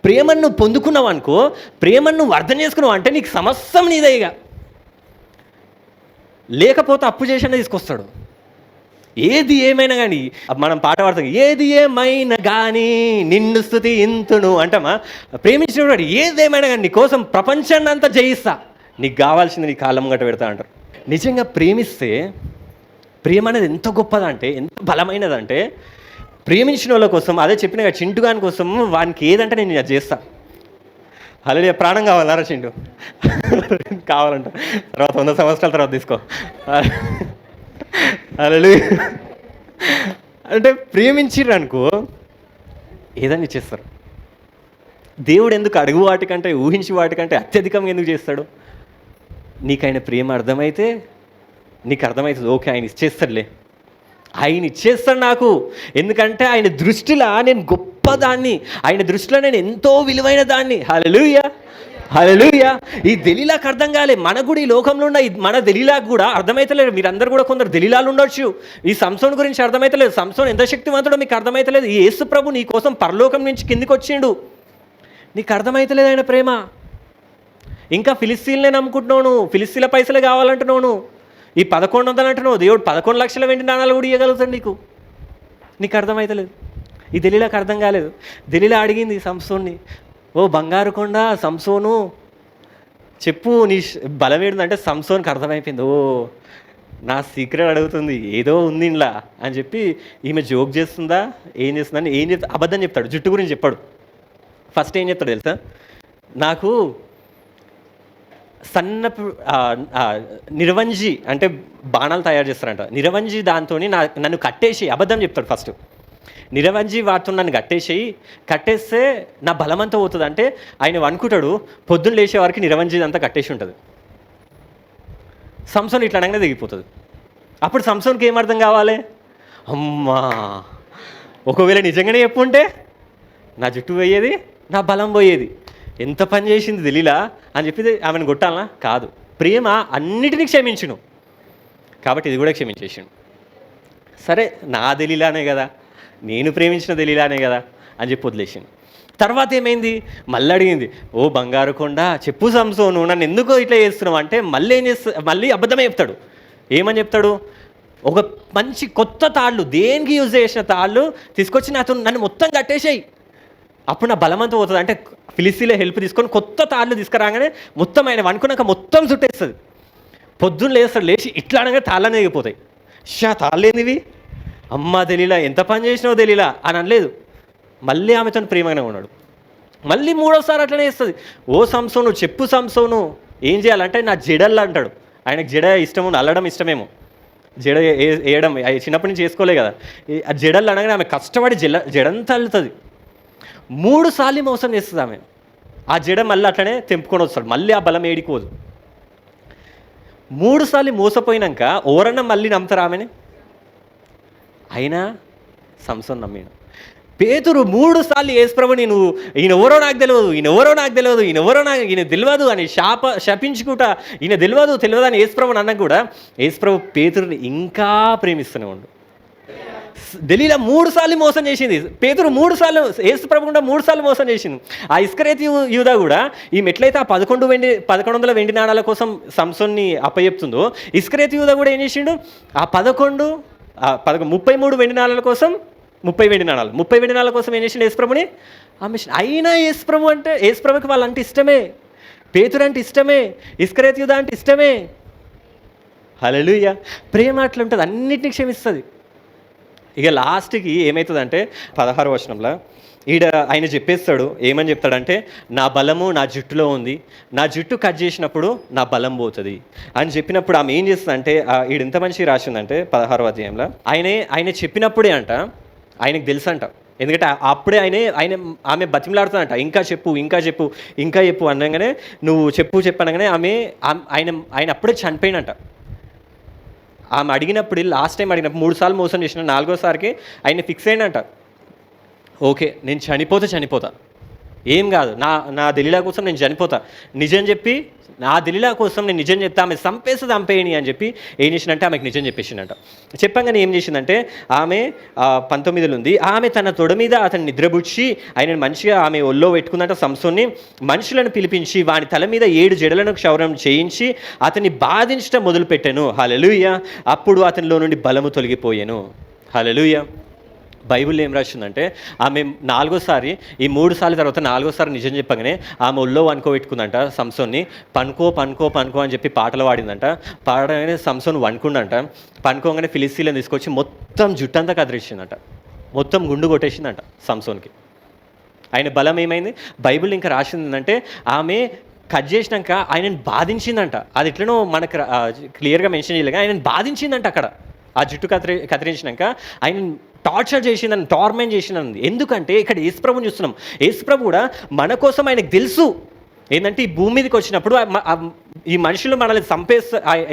ప్రేమను నువ్వు పొందుకున్నావు అనుకో, ప్రేమను నువ్వు అర్థం చేసుకున్నావు అంటే నీకు సమస్తం నీదే. ఇక లేకపోతే అప్పు చేసిన తీసుకొస్తాడు. ఏది ఏమైనా కానీ మనం పాట పాడతాం, ఏది ఏమైనా కానీ నిన్ను స్తుతింతును అంటామా? ప్రేమించినవాడు ఏదేమైనా కానీ నీ కోసం ప్రపంచాన్ని అంతా జయిస్తా, నీకు కావాల్సింది నీ కాళ్ళం గట్ట పెడతా అంటారు. నిజంగా ప్రేమిస్తే, ప్రేమ అనేది ఎంత గొప్పదంటే, ఎంత బలమైనదంటే, ప్రేమించిన వాళ్ళ కోసం, అదే చెప్పిన చింటుగాని కోసం వానికి ఏదంటే నేను అది చేస్తా. అలాగే ప్రాణం కావాలన్నారా చింటు? కావాలంట, తర్వాత 100 సంవత్సరాల తర్వాత తీసుకో. అలాగే అంటే ప్రేమించిర్రు అనుకో ఏదన్నా ఇచ్చేస్తారు. దేవుడు ఎందుకు అడుగు వాటికంటే, ఊహించి వాటికంటే అత్యధికంగా ఎందుకు చేస్తాడు? నీకు ఆయన ప్రేమ అర్థమైతే, నీకు అర్థమవుతుంది, ఓకే ఆయన ఇచ్చేస్తాడులే, ఆయన ఇచ్చేస్తాడు నాకు. ఎందుకంటే ఆయన దృష్టిలో నేను గొప్పదాన్ని, ఆయన దృష్టిలో నేను ఎంతో విలువైన దాన్ని. హల్లెలూయా, హల్లెలూయా. ఈ దెలీలాకు అర్థం కాలే. మనకు కూడా ఈ లోకంలో ఉన్న మన దెలీలాకు కూడా అర్థమైతలేదు. మీరందరూ కూడా కొందరు దెలీలాలు ఉండొచ్చు. ఈ సంసోన్ గురించి అర్థమైతలేదు. సంసోన్ ఎంత శక్తివంతుడో మీకు అర్థమైతలేదు. ఈ యేసు ప్రభు నీ కోసం పరలోకం నుంచి కిందికి వచ్చిండు, నీకు అర్థమైతలేదు ఆయన ప్రేమ. ఇంకా ఫిలిస్తీన్లే నమ్ముకుంటున్నావు నువ్వు, ఫిలిస్తీన్ల పైసలే కావాలంటున్నావు నువ్వు. ఈ 1100 అంటున్నావు, దేవుడు 11 లక్షల వెండి నాణాలు కూడా ఇవ్వగలుగుతాడు నీకు అర్థమవుతలేదు. ఈ దెలీలాకు అర్థం కాలేదు. దెలీలా అడిగింది సంసోన్ని, ఓ బంగారు కొండ సంసోను చెప్పు నీ బలం ఏంటంటే సంసోన్కి అర్థమైపోయింది, ఓ నా సీక్రెట్ అడుగుతుంది, ఏదో ఉంది ఇంట్లో అని చెప్పి ఈమె జోక్ చేస్తుందా ఏం చేస్తుందని అబద్ధం చెప్తాడు. జుట్టు గురించి చెప్పాడు. ఫస్ట్ ఏం చెప్తాడు తెలుసా, నాకు సన్నపు నిరవంజి అంటే బాణాలు తయారు చేస్తారంట, నిరవంజి దాంతో నన్ను కట్టేసి, అబద్ధం చెప్తాడు ఫస్ట్, నిరవంజి వాటితో నన్ను కట్టేస్తే నా బలమంతా పోతుంది. అంటే ఆయన అనుకుంటాడు పొద్దున్న లేచే వారికి నిరవంజి అంతా కట్టేసి ఉంటుంది. సంసోన్ ఇట్లా అనగానే దిగిపోతుంది. అప్పుడు సంసోన్కి ఏం అర్థం కావాలి, అమ్మా ఒకవేళ నిజంగానే చెప్పుంటే నా జుట్టు పోయేది, నా బలం పోయేది, ఎంత పని చేసింది దెలీలా అని చెప్పి ఆమెను కొట్టాలనా? కాదు, ప్రేమ అన్నిటినీ క్షమించును కాబట్టి ఇది కూడా క్షమించేసిండు. సరే నా దెలీలానే కదా, నేను ప్రేమించిన దెలీలానే కదా అని చెప్పి వదిలేసిండు. తర్వాత ఏమైంది, మళ్ళీ అడిగింది, ఓ బంగారు కొండ చెప్పు సంసోను నన్ను ఎందుకు ఇట్లా చేస్తున్నావు అంటే మళ్ళీ అబద్ధమే చెప్తాడు. ఏమని చెప్తాడు, ఒక మంచి కొత్త తాళ్ళు, దేనికి యూజ్ చేసిన తాళ్ళు తీసుకొచ్చి నన్ను మొత్తం కట్టేసాయి, అప్పుడు నా బలమంతా పోతుంది. అంటే ఫిలిస్తీన్ల హెల్ప్ తీసుకొని కొత్త తాళ్ళు తీసుకురాగానే మొత్తం ఆయన అనుకున్నాక మొత్తం చుట్టేస్తుంది. పొద్దున్న లేచి ఇట్లా అనగా తాళ్ళనే ఎగిపోతాయి. తాళ్ళేందివి, అమ్మ దెలీలా ఎంత పని చేసినావు దెలీలా అని అనలేదు. మళ్ళీ ఆమెతో ప్రేమగానే ఉన్నాడు. మళ్ళీ మూడోసారి అట్లనే వేస్తుంది, ఓ సంసోను చెప్పు సంసోను ఏం చేయాలంటే నా జడల్లో అంటాడు. ఆయనకు జడ ఇష్టము, అల్లడం ఇష్టమేమో, జడ వేయడం చిన్నప్పటి నుంచి చేసుకోలే కదా, ఆ జడల్లో అనగానే ఆమె కష్టపడి జడంతా అల్లుతుంది. 3 సార్లు మోసం చేస్తుంది ఆమె. ఆ జడ మళ్ళీ అట్లనే తెంపుకొని వస్తాడు, మళ్ళీ ఆ బలం ఏడిపోదు. 3 సార్లు మోసపోయినాక ఎవరన్నా మళ్ళీ నమ్ముతారు ఆమెని? అయినా సంసోన్ నమ్మాడు. పేతురు 3 సార్లు యేసుప్రభుని నువ్వు ఈయనెవరో నాకు తెలియదు, ఈయన తెలియదు అని శపించుకుంటా ఈయన తెలియదు అని యేసుప్రభుని అన్నా కూడా యేసుప్రభు పేతురుని ఇంకా ప్రేమిస్తూనే ఉండు. దెలీలా 3 సార్లు మోసం చేసింది, పేతురు 3 సార్లు, యేసుప్రభు కూడా 3 సార్లు మోసం చేసింది. ఆ ఇస్కరేతు యూదా కూడా ఈమె ఎట్లయితే ఆ 1100 వెండి నాణాల కోసం సంసోన్ని అప్పచెప్తుందో, ఇస్కరేతు యూదా కూడా ఏం చేసిండు, ఆ 33 వెండి నాణాల కోసం 30 వెండి నాణాల కోసం ఏం చేసిండు, యేసుప్రభుని అమ్మేసిండు. అయినా యేసుప్రభుకి వాళ్ళంటే ఇష్టమే, పేతురు అంటే ఇష్టమే, ఇస్కరేతు యూదా అంటే ఇష్టమే. హల్లెలూయా. ప్రేమ అట్లా ఉంటుంది, అన్నిటినీ క్షమిస్తుంది. ఇక లాస్ట్కి ఏమవుతుందంటే 16వ వచనంలో ఆయన చెప్పేస్తాడు, ఏమని చెప్తాడంటే నా బలము నా జుట్టులో ఉంది, నా జుట్టు కట్ చేసినప్పుడు నా బలం పోతుంది అని చెప్పినప్పుడు ఆమె ఏం చేస్తుందంటే, ఎంత మంచి రాసిందంటే 16వ అధ్యాయంలో ఆయన చెప్పినప్పుడే అంట ఆయనకు తెలుసు అంట. ఎందుకంటే అప్పుడే ఆమె బతిమలాడుతుందంట, ఇంకా చెప్పు అనగానే నువ్వు చెప్పు అనగానే ఆయన అప్పుడే చనిపోయినంట. ఆమె అడిగినప్పుడు, లాస్ట్ టైం అడిగినప్పుడు 3 సార్లు మోసం చేసిన, 4వ సారికి ఆయన ఫిక్స్ అయ్యిందంట, ఓకే నేను చనిపోతా, ఏం కాదు, నా దెలీలా కోసం నేను చనిపోతా, నిజం చెప్పి నా దెలీలా కోసం నేను నిజం చెప్తా, ఆమె చంపేయని అని చెప్పి ఏం చేసిందంటే ఆమెకు నిజం చెప్పేసిందంట. చెప్పంగానే ఏం చేసిందంటే ఆమె 19లో ఉంది, ఆమె తన తొడ మీద అతను నిద్రబుచ్చి ఆయన మంచిగా ఆమె ఒళ్ళో పెట్టుకుందంట. సంసోన్ని మనుషులను పిలిపించి వాని తల మీద 7 జడలను క్షౌరం చేయించి అతన్ని బాధించడం మొదలుపెట్టాను. హల్లెలూయా. అప్పుడు అతనిలో నుండి బలము తొలగిపోయాను. హల్లెలూయా. బైబిల్లో ఏం రాసిందంటే ఆమె 4వ సారి, ఈ 3 సార్లు తర్వాత 4వ సారి నిజం చెప్పగానే ఆమె ఒళ్ళో వనుకోబెట్టుకుందంట సంసోన్ని. పనుకో అని చెప్పి పాటలు పాడిందంట. పాడగానే సంసోన్ వనుకుండంట. పనుకోగానే ఫిలిస్తీన్లను తీసుకొచ్చి మొత్తం జుట్టంతా కదిరించిందంట, మొత్తం గుండు కొట్టేసిందంట సంసోన్కి. ఆయన బలం ఏమైంది, బైబిల్ ఇంకా రాసిందంటే ఆమె కట్ చేసినాక ఆయనను బాధించిందంట. అది ఎట్లనో మనకు క్లియర్గా మెన్షన్ చేయలేక ఆయనను బాధించిందంట. అక్కడ ఆ జుట్టు కత్తిరించినాక ఆయన టార్చర్ చేసిందని, టార్మెంట్ చేసిందని. ఎందుకంటే ఇక్కడ యేసుప్రభుని చూస్తున్నాం. యేసుప్రభు కూడా మన కోసం ఆయనకు తెలుసు ఏంటంటే ఈ భూమి మీదకి వచ్చినప్పుడు ఈ మనుషులు మనల్ని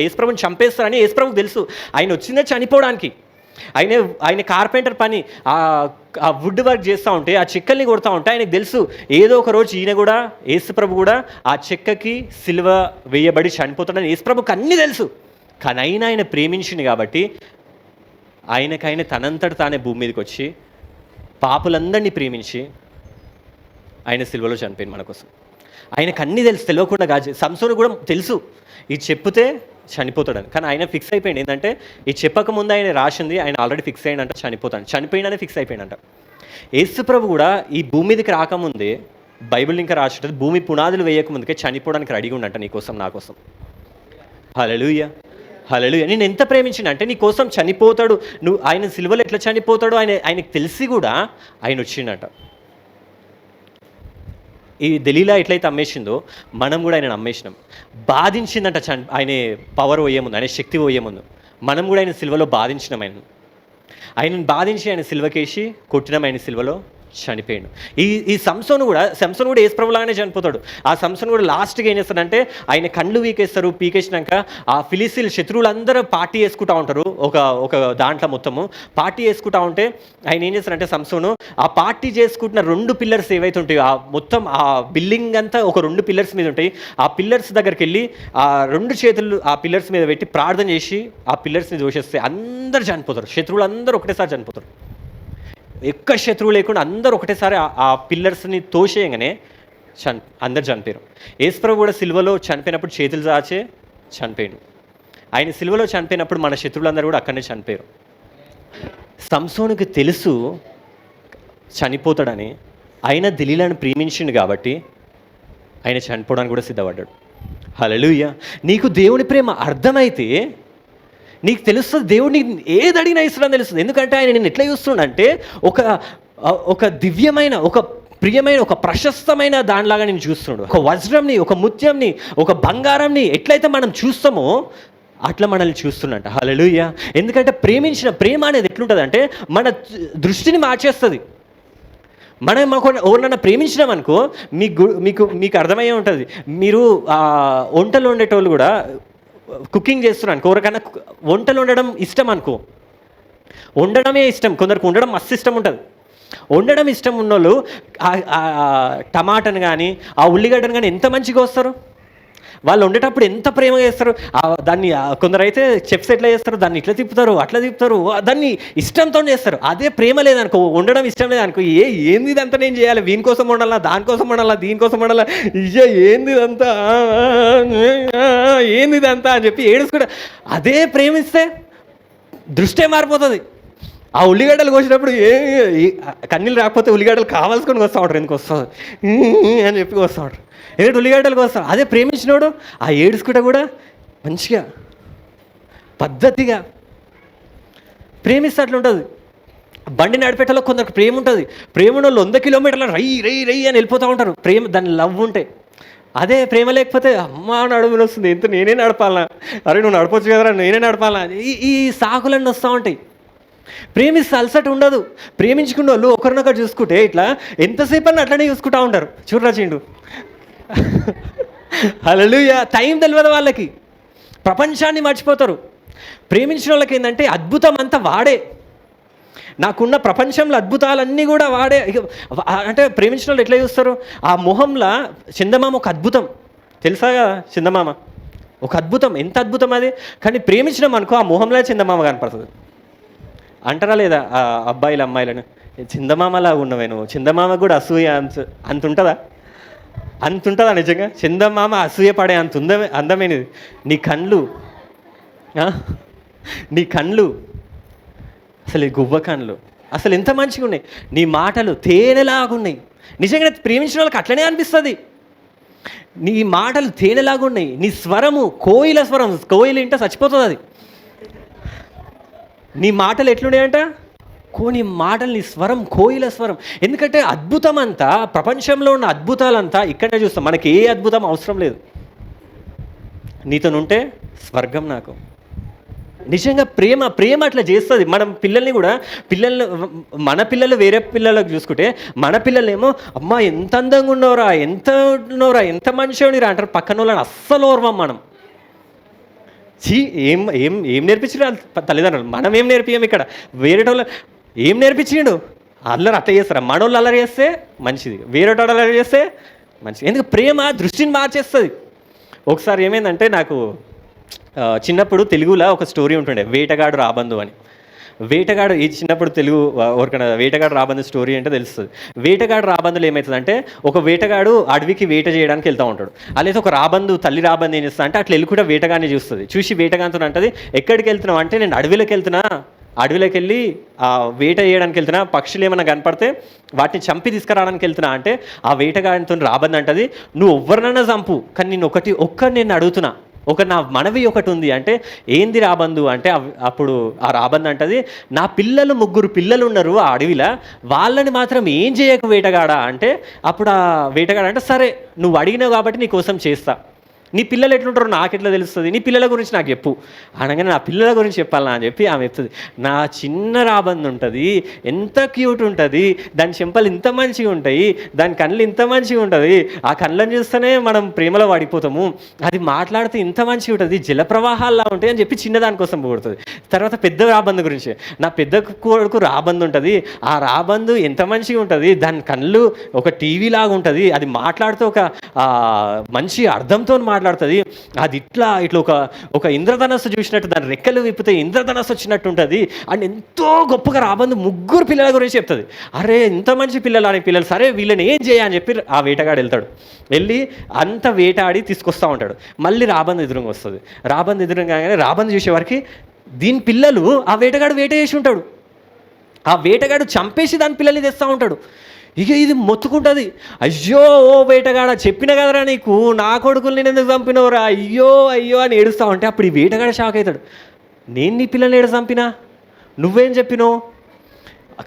యేసుప్రభుని చంపేస్తారని యేసుప్రభుకు తెలుసు. ఆయన వచ్చిందే చనిపోవడానికి. ఆయన కార్పెంటర్ పని, ఆ వుడ్ వర్క్ చేస్తూ ఉంటే, ఆ చెక్కల్ని కొడుతూ ఉంటే ఆయనకు తెలుసు ఏదో ఒక రోజు యేసుప్రభు కూడా ఆ చెక్కకి సిలువ వేయబడి చనిపోతాడని యేసుప్రభుకి అన్నీ తెలుసు. కానీ ఆయన ప్రేమించింది కాబట్టి ఆయనకైనా తనంతట తానే భూమి మీదకి వచ్చి పాపులందరినీ ప్రేమించి ఆయన సిలువలో చనిపోయింది మన కోసం. ఆయనకు అన్నీ తెలుసు, తెలియకుండా కాదు. సంసోను కూడా తెలుసు ఇది చెప్తే చనిపోతాడని, కానీ ఆయన ఫిక్స్ అయిపోయింది ఏంటంటే ఇది చెప్పకముందు ఆయన రాసింది, ఆయన ఆల్రెడీ ఫిక్స్ అయ్యిందంట చనిపోతాడు, చనిపోయిననే ఫిక్స్ అయిపోయిందంట. యేసుప్రభు కూడా ఈ భూమి మీదకి రాకముందే బైబిల్ ఇంకా రాసి భూమి పునాదులు వేయకముందుకే చనిపోవడానికి రెడీగా ఉండంట నీకోసం నా కోసం. హల్లెలూయా, హల్లెలూయా. నేను ఎంత ప్రేమించిండంటే నీ కోసం చనిపోతాడు, నువ్వు ఆయన సిలువలో ఎట్లా చనిపోతాడో ఆయనకు తెలిసి కూడా ఆయన వచ్చిండట. ఈ దెలీలా ఎట్లయితే అమ్మేసిందో మనం కూడా ఆయన అమ్మేసినాం. బాధించిందంట ఆయన పవర్ పోయే ముందు, ఆయన శక్తి పోయే ముందు మనం కూడా ఆయన సిలువలో బాధించినాం. ఆయనను బాధించి ఆయన సిలువకేసి కొట్టినాం, ఆయన సిలువలో చనిపోయాడు. ఈ సంసోను కూడా యేసుప్రభులాగానే చనిపోతాడు. ఆ సంసోను కూడా లాస్ట్గా ఏం చేస్తాడంటే ఆయన కళ్ళు వీకేస్తారు, పీకేసినాక ఆ ఫిలిస్తీన్ల శత్రువులందరూ పార్టీ చేసుకుంటూ ఉంటారు. ఒక దాంట్లో మొత్తము పార్టీ చేసుకుంటూ ఉంటే ఆయన ఏం చేస్తారంటే సంసోను ఆ పార్టీ చేసుకుంటున్న 2 పిల్లర్స్ ఏవైతే ఉంటాయో ఆ మొత్తం ఆ బిల్డింగ్ అంతా ఒక 2 పిల్లర్స్ మీద ఉంటాయి. ఆ పిల్లర్స్ దగ్గరికి వెళ్ళి ఆ 2 చేతులు ఆ పిల్లర్స్ మీద పెట్టి ప్రార్థన చేసి ఆ పిల్లర్స్ని దోషేస్తే అందరు చనిపోతారు. శత్రువులు అందరూ ఒకటేసారి చనిపోతారు. ఎక్క శత్రువు లేకుండా అందరూ ఒకటేసారి ఆ పిల్లర్స్ని తోసేయగానే అందరు చనిపోయారు. యేసుప్రభు కూడా సిలువలో చనిపోయినప్పుడు చేతులు చాచే చనిపోయాడు. ఆయన సిలువలో చనిపోయినప్పుడు మన శత్రువులందరూ కూడా అక్కడనే చనిపోయారు. సంసోనుకి తెలుసు చనిపోతాడని, ఆయన దెలీలాను ప్రేమించిండు కాబట్టి ఆయన చనిపోవడానికి కూడా సిద్ధపడ్డాడు. హల్లెలూయా. నీకు దేవుని ప్రేమ అర్థమైతే నీకు తెలుస్తుంది, దేవుడిని ఏది అడిగినా ఇస్తాడని తెలుస్తుంది. ఎందుకంటే ఆయన నేను ఎట్లా చూస్తుండంటే ఒక దివ్యమైన, ఒక ప్రియమైన, ఒక ప్రశస్తమైన దానిలాగా నేను చూస్తున్నాడు. ఒక వజ్రంని, ఒక ముత్యంని, ఒక బంగారంని ఎట్లయితే మనం చూస్తామో అట్లా మనల్ని చూస్తున్నట్ట. హల్లెలూయా. ఎందుకంటే ప్రేమ అనేది ఎట్లుంటుంది అంటే మన దృష్టిని మార్చేస్తుంది. మనం ఎవరినన్నా ప్రేమించినామనుకో మీకు అర్థమయ్యే ఉంటుంది. మీరు వంటలు వండేటోళ్ళు కూడా కుకింగ్ చేస్తున్నాను, ఎవరికైనా వంటలు వండడం ఇష్టం అనుకో, వండడమే ఇష్టం, కొందరికి వండడం మస్తు ఇష్టం ఉంటుంది. వండడం ఇష్టం ఉన్నోళ్ళు టమాటాను కానీ ఆ ఉల్లిగడ్డను కానీ ఎంత మంచిగా వస్తారు, వాళ్ళు వండేటప్పుడు ఎంత ప్రేమగా చేస్తారు. దాన్ని కొందరైతే చెఫ్స్ ఎట్లా చేస్తారు, దాన్ని ఇట్లా తిప్పుతారు, అట్లా తిప్పుతారు, దాన్ని ఇష్టంతో చేస్తారు. అదే ప్రేమ లేదనుకో, వండడం ఇష్టం లేదనుకో, ఏంది ఇదంతా నేను చేయాలి, వీనికోసం వండాలా, దానికోసం వండాలా, దీనికోసం వండాలా, ఏంది ఇదంతా ఏంది ఇదంతా అని చెప్పి ఏడుచుకుంటా. అదే ప్రేమిస్తే దృష్టే మారిపోతుంది. ఆ ఉల్లిగడ్డలు కోసినప్పుడు కన్నీళ్ళు రాకపోతే ఉల్లిగడ్డలు కావాల్సుకొని వస్తూ ఉంటారు, ఎందుకు వస్తుంది అని చెప్పి వస్తూ ఉంటారు, ఎందుకంటే ఉల్లిగడ్డలకు వస్తాం. అదే ప్రేమించినోడు ఆ ఏడుచుకుంటా కూడా మంచిగా పద్ధతిగా ప్రేమిస్తే అట్లా ఉంటుంది. బండి నడిపేటలో కొందరికి ప్రేమ ఉంటుంది. ప్రేమ వాళ్ళు 100 కిలోమీటర్ల రై రై రై అని వెళ్ళిపోతూ ఉంటారు. ప్రేమ దాన్ని లవ్ ఉంటే. అదే ప్రేమ లేకపోతే అమ్మ నడుములు వస్తుంది, ఎంత నేనే నడపాలా, అరే నువ్వు నడపచ్చు కదరా నేనే నడపాలా, ఈ సాకులన్నీ వస్తూ ఉంటాయి. ప్రేమిస్తే అలసట ఉండదు. ప్రేమించుకున్న వాళ్ళు ఒకరినొకరు చూసుకుంటే ఇట్లా ఎంతసేపు అని అట్లనే చూసుకుంటూ ఉంటారు. చూడరా చిండు. హల్లెలూయా. టైం తెలియదు వాళ్ళకి, ప్రపంచాన్ని మర్చిపోతారు. ప్రేమించిన వాళ్ళకి ఏంటంటే అద్భుతం అంతా వాడే, నాకున్న ప్రపంచంలో అద్భుతాలన్నీ కూడా వాడే. అంటే ప్రేమించిన వాళ్ళు ఎట్లా చూస్తారు, ఆ మొహంలో చందమామ ఒక అద్భుతం, తెలుసా కదా, చందమామ ఒక అద్భుతం, ఎంత అద్భుతం అది. కానీ ప్రేమించినాం అనుకో ఆ మొహంలో చందమామ కనపడుతుంది. అంటారా లేదా అబ్బాయిలు అమ్మాయిలను, చందమామలా ఉన్నవే నువ్వు, చందమామ కూడా అసూయ అంత ఉంటుందా, అంత ఉంటుందా నిజంగా? చందమామ అసూయపడే అంత అందమైనది నీ కళ్ళు అసలు గువ్వ కళ్ళు అసలు ఎంత మంచిగా ఉన్నాయి, నీ మాటలు తేనెలాగున్నాయి. నిజంగా ప్రేమించిన వాళ్ళకి అట్లనే అనిపిస్తుంది. నీ మాటలు తేనెలాగున్నాయి, నీ స్వరము కోయిల స్వరం, కోయిల ఇంట చచ్చిపోతుంది అది. నీ మాటలు ఎట్లున్నాయంట, నీ మాటలు, నీ స్వరం కోయిల స్వరం. ఎందుకంటే అద్భుతం అంతా, ప్రపంచంలో ఉన్న అద్భుతాలంతా ఇక్కడే చూస్తాం. మనకి ఏ అద్భుతం అవసరం లేదు, నీతోనుంటే స్వర్గం నాకు. నిజంగా ప్రేమ అట్లా చేస్తుంది. మనం పిల్లల్ని కూడా మన పిల్లలు వేరే పిల్లలకు చూసుకుంటే మన పిల్లలేమో అమ్మ ఎంత అందంగా ఉన్నవరా, ఎంత మంచిగా అంటారు. పక్కన వాళ్ళని అస్సలు ఓర్వం మనం. ఏం నేర్పించారు తల్లిదండ్రులు, మనం ఏం నేర్పియం. ఇక్కడ వేరేటోళ్ళు ఏం నేర్పించిండు, అల్లరి అట్లా చేస్తారా, మనోళ్ళు అల్లరి చేస్తే మంచిది, వేరేటోళ్ళు అల్లరి చేస్తే మంచిది. ఎందుకు ప్రేమ దృష్టిని మార్చేస్తుంది. ఒకసారి ఏమైందంటే నాకు చిన్నప్పుడు తెలుగులో ఒక స్టోరీ ఉంటుండే, వేటగాడు రాబందు అని. వేటగాడు ఈ చిన్నప్పుడు తెలుగు ఎవరికైనా వేటగాడు రాబందు స్టోరీ అంటే తెలుస్తుంది. వేటగాడు రాబందులు ఏమవుతుందంటే, ఒక వేటగాడు అడవికి వేట చేయడానికి వెళ్తూ ఉంటాడు. అలాగే ఒక రాబందు తల్లి రాబందు ఏం చేస్తుంది అంటే అట్లా వెళ్ళి కూడా వేటగాన్ని చూస్తుంది. చూసి వేటగాంతో అంటది, ఎక్కడికి వెళ్తున్నావు అంటే నేను అడవిలోకి వెళ్తున్నా, అడవిలోకి వెళ్ళి వేట చేయడానికి వెళ్తున్నా, పక్షులు ఏమైనా కనపడితే వాటిని చంపి తీసుకురావడానికి వెళ్తున్నా అంటే ఆ వేటగాడితో రాబందు అంటది, నువ్వు ఎవరినైనా చంపు కానీ నేను అడుగుతున్నా, నా మనవి ఒకటి ఉంది అంటే, ఏంది రాబందు అంటే అప్పుడు ఆ రాబందు అంటది, నా పిల్లలు 3 పిల్లలు ఉన్నారు ఆ అడవిలో, వాళ్ళని మాత్రం ఏం చేయకు వేటగాడా అంటే, అప్పుడు ఆ వేటగాడు అంటే సరే నువ్వు అడిగినావు కాబట్టి నీ కోసం చేస్తా, నీ పిల్లలు ఎట్లుంటారో నాకు ఎట్లా తెలుస్తుంది, నీ పిల్లల గురించి నాకు చెప్పు అనగానే, నా పిల్లల గురించి చెప్పాలా అని చెప్పి ఆమె చెప్తుంది, నా చిన్న రాబందు ఉంటుంది, ఎంత క్యూట్ ఉంటుంది, దాని చెంపలు ఇంత మంచిగా ఉంటాయి, దాని కళ్ళు ఇంత మంచిగా ఉంటుంది, ఆ కళ్ళని చూస్తేనే మనం ప్రేమలో పడిపోతాము, అది మాట్లాడితే ఇంత మంచిగా ఉంటుంది, జలప్రవాహాల్లా ఉంటాయి అని చెప్పి చిన్నదాని కోసం పోడుతుంది. తర్వాత పెద్ద రాబందు గురించి, నా పెద్ద కొడుకు రాబందు ఉంటుంది, ఆ రాబందు ఎంత మంచిగా ఉంటుంది, దాని కళ్ళు ఒక టీవీ లాగా ఉంటుంది, అది మాట్లాడుతూ ఒక మంచి అర్థంతో మాట్లాడుతుంది, అది ఇట్లా ఒక ఇంద్రధనస్సు చూసినట్టు దాని రెక్కలు విప్పితే ఇంద్రధనస్సు వచ్చినట్టు ఉంటుంది అని ఎంతో గొప్పగా రాబందు 3 పిల్లల గురించి చెప్తుంది. అరే ఇంత మంచి పిల్లలు అని పిల్లలు, సరే వీళ్ళని ఏం చేయని చెప్పి ఆ వేటగాడు వెళ్తాడు. వెళ్ళి అంత వేటాడి తీసుకొస్తూ ఉంటాడు. మళ్ళీ రాబందు ఎదురుగా వస్తుంది. రాబందు ఎదురుగానే రాబందు చూసేవారికి దీని పిల్లలు ఆ వేటగాడు వేట చేసి ఉంటాడు, ఆ వేటగాడు చంపేసి దాని పిల్లల్ని తెస్తూ ఉంటాడు. ఇక ఇది మొత్తుకుంటుంది, అయ్యో ఓ వేటగాడ చెప్పిన కదరా నీకు, నా కొడుకులు నేను ఎందుకు చంపినవురా, అయ్యో అయ్యో అని ఏడుస్తూ ఉంటే అప్పుడు ఈ వేటగాడ షాక్ అవుతాడు, నేను నీ పిల్లల్ని ఏడు చంపినా, నువ్వేం చెప్పినావు,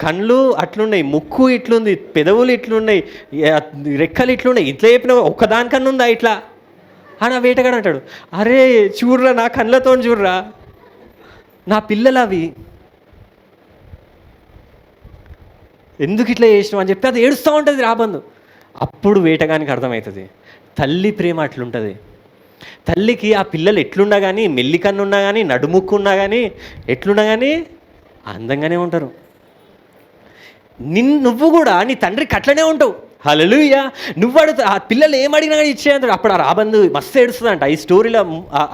కళ్ళు అట్లున్నాయి, ముక్కు ఇట్లుంది, పెదవులు ఇట్లున్నాయి, రెక్కలు ఇట్లున్నాయి, ఇట్లా చెప్పినావు, ఒక్కదానికన్నా ఉందా ఇట్లా అని ఆ వేటగాడు అంటాడు. అరే చూడరా, నా కళ్ళతో చూడరా, నా పిల్లలు అవి, ఎందుకు ఇట్లా చేసినావు అని చెప్పి అది ఏడుస్తూ ఉంటుంది రాబందు. అప్పుడు వేటగానికి అర్థమవుతుంది, తల్లి ప్రేమ అట్లుంటుంది. తల్లికి ఆ పిల్లలు ఎట్లున్నా కానీ, మెల్లికన్నున్నా కానీ, నడుముక్కున్నా కానీ, ఎట్లున్నా కానీ అందంగానే ఉంటారు. నువ్వు కూడా నీ తండ్రికి అట్లనే ఉంటావు. హల్లెలూయా. నువ్వు ఆ పిల్లలు ఏం అడిగినా కానీ ఇచ్చేయంటాడు. అప్పుడు ఆ రాబందు మస్తు ఏడుస్తుందంట. ఈ స్టోరీలో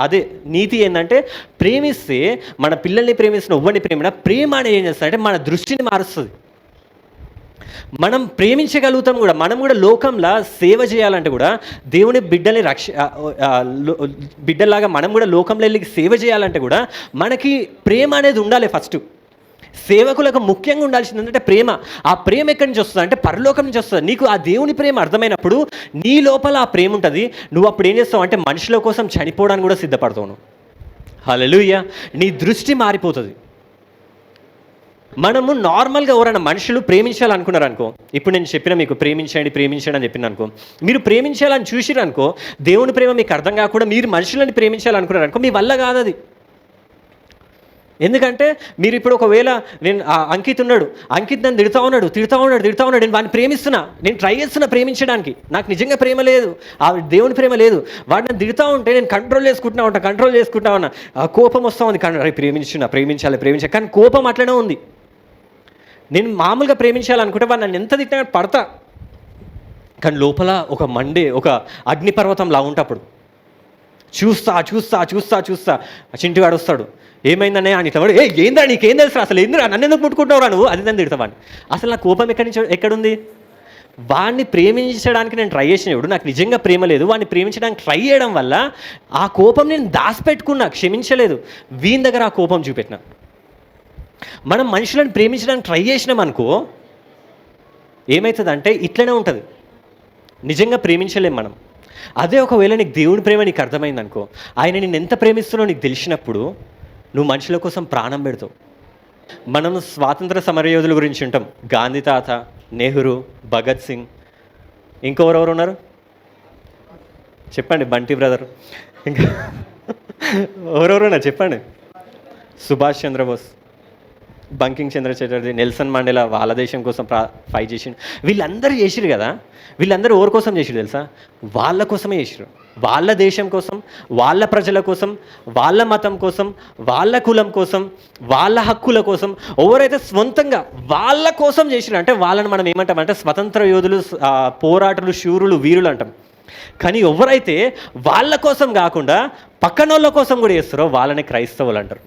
అదే నీతి ఏంటంటే, ప్రేమిస్తే మన పిల్లల్ని ప్రేమిస్తున్న ఎవ్వరిని ప్రేమ అనేది ఏం చేస్తుందంటే మన దృష్టిని మారుస్తుంది. మనం ప్రేమించగలుగుతాం కూడా. మనం కూడా లోకంలో సేవ చేయాలంటే కూడా, దేవుని బిడ్డల్ని బిడ్డలాగా మనం కూడా లోకంలో వెళ్ళి సేవ చేయాలంటే కూడా మనకి ప్రేమ అనేది ఉండాలి. ఫస్ట్ సేవకులకు ముఖ్యంగా ఉండాల్సింది ఏంటంటే ప్రేమ. ఆ ప్రేమ ఎక్కడి నుంచి వస్తుంది అంటే పరలోకం నుంచి వస్తుంది. నీకు ఆ దేవుని ప్రేమ అర్థమైనప్పుడు నీ లోపల ఆ ప్రేమ ఉంటుంది. నువ్వు అప్పుడు ఏం చేస్తావు అంటే మనుషుల కోసం చనిపోవడానికి కూడా సిద్ధపడతావు. హల్లెలూయా. నీ దృష్టి మారిపోతుంది. మనము నార్మల్గా ఎవరైనా మనుషులు ప్రేమించాలనుకున్నారు అనుకో, ఇప్పుడు నేను చెప్పిన మీకు ప్రేమించండి అని చెప్పిన అనుకో, మీరు ప్రేమించాలని చూసిరు అనుకో, దేవుని ప్రేమ మీకు అర్థం కాకుండా మీరు మనుషులని ప్రేమించాలనుకున్నారు అనుకో, మీ వల్ల కాదు అది. ఎందుకంటే మీరు ఇప్పుడు ఒకవేళ నేను అంకిత్ ఉన్నాడు, అంకిత్ నన్ను తిడతా ఉన్నాడు, నేను వాడిని ప్రేమిస్తున్నా, నేను ట్రై చేస్తున్నా ప్రేమించడానికి, నాకు నిజంగా ప్రేమ లేదు, ఆ దేవుని ప్రేమ లేదు. వాడు నన్ను తిడతా ఉంటే నేను కంట్రోల్ చేసుకుంటా ఉన్నా, కోపం వస్తూ ఉంది, కానీ ప్రేమించాలి, కానీ కోపం అట్లనే ఉంది. నేను మామూలుగా ప్రేమించాలనుకుంటే వాడు నన్ను ఎంత తిట్టినా పడతా, కానీ లోపల ఒక అగ్నిపర్వతంలా ఉంటప్పుడు చూస్తా చింటివాడు వస్తాడు, ఏమైందనే అని ఇట్లా ఏందా నీకేం తెలుసు అసలు, ఎందుకు నన్ను ఎందుకు ముట్టుకుంటావురా నువ్వు, అది నన్ను తిడతావాడిని. అసలు నా కోపం ఎక్కడుంది? వాడిని ప్రేమించడానికి నేను ట్రై చేసినప్పుడు నాకు నిజంగా ప్రేమ లేదు, వాడిని ప్రేమించడానికి ట్రై చేయడం వల్ల ఆ కోపం నేను దాచిపెట్టుకున్నా, క్షమించలేదు, వీని దగ్గర ఆ కోపం చూపెట్టిన. మనం మనుషులను ప్రేమించడానికి ట్రై చేసినాం అనుకో, ఏమవుతుందంటే ఇట్లనే ఉంటుంది, నిజంగా ప్రేమించలేం మనం. అదే ఒకవేళ నీకు దేవుని ప్రేమ నీకు అర్థమైంది అనుకో, ఆయన నేను ఎంత ప్రేమిస్తున్నావు నీకు తెలిసినప్పుడు నువ్వు మనుషుల కోసం ప్రాణం పెడతావు. మనం స్వాతంత్ర సమరయోధుల గురించి ఉంటాం, గాంధీ తాత, నెహ్రూ, భగత్ సింగ్, ఇంకెవరెవరు ఉన్నారు చెప్పండి, బంటి బ్రదర్, ఇంకా ఎవరెవరున్నా చెప్పండి, సుభాష్ చంద్రబోస్, బంకింగ్ చంద్ర చటర్జీ, నెల్సన్ మండేలా వాళ్ళ దేశం కోసం ఫైట్ చేసిండు. వీళ్ళందరూ చేసిరు కదా, వీళ్ళందరూ ఎవరి కోసం చేసిరు తెలుసా? వాళ్ళ కోసమే చేసిరు. వాళ్ళ దేశం కోసం, వాళ్ళ ప్రజల కోసం, వాళ్ళ మతం కోసం, వాళ్ళ కులం కోసం, వాళ్ళ హక్కుల కోసం, ఎవరైతే స్వంతంగా వాళ్ళ కోసం చేసిరు అంటే వాళ్ళని మనం ఏమంటామంటే స్వతంత్ర యోధులు, పోరాటులు, శూరులు, వీరులు అంటాం. కానీ ఎవరైతే వాళ్ళ కోసం కాకుండా పక్కనోళ్ళ కోసం కూడా చేస్తారో వాళ్ళని క్రైస్తవులు అంటారు.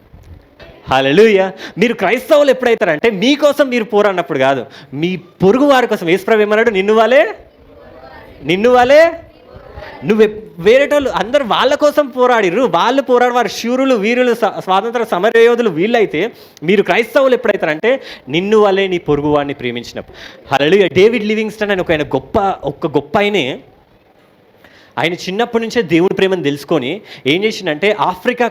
హల్లెలూయా. మీరు క్రైస్తవులు ఎప్పుడైతారంటే మీకోసం మీరు పోరాడినప్పుడు కాదు, మీ పొరుగు వారి కోసం. యేసుప్రభు ఏమన్నాడు? నిన్ను వాళ్ళే నువ్వు వేరేటోళ్ళు అందరు వాళ్ళ కోసం పోరాడిర్రు, వాళ్ళు పోరాడవారు శూరులు, వీరులు, స్వాతంత్ర సమరయోధులు వీళ్ళైతే, మీరు క్రైస్తవులు ఎప్పుడైతారంటే నిన్ను వాళ్ళే నీ పొరుగు వాడిని ప్రేమించినప్పుడు. హల్లెలూయా. డేవిడ్ లివింగ్స్టన్ అని ఒక గొప్ప ఆయన చిన్నప్పటి నుంచే దేవుడి ప్రేమను తెలుసుకొని ఏం చేసిందంటే ఆఫ్రికా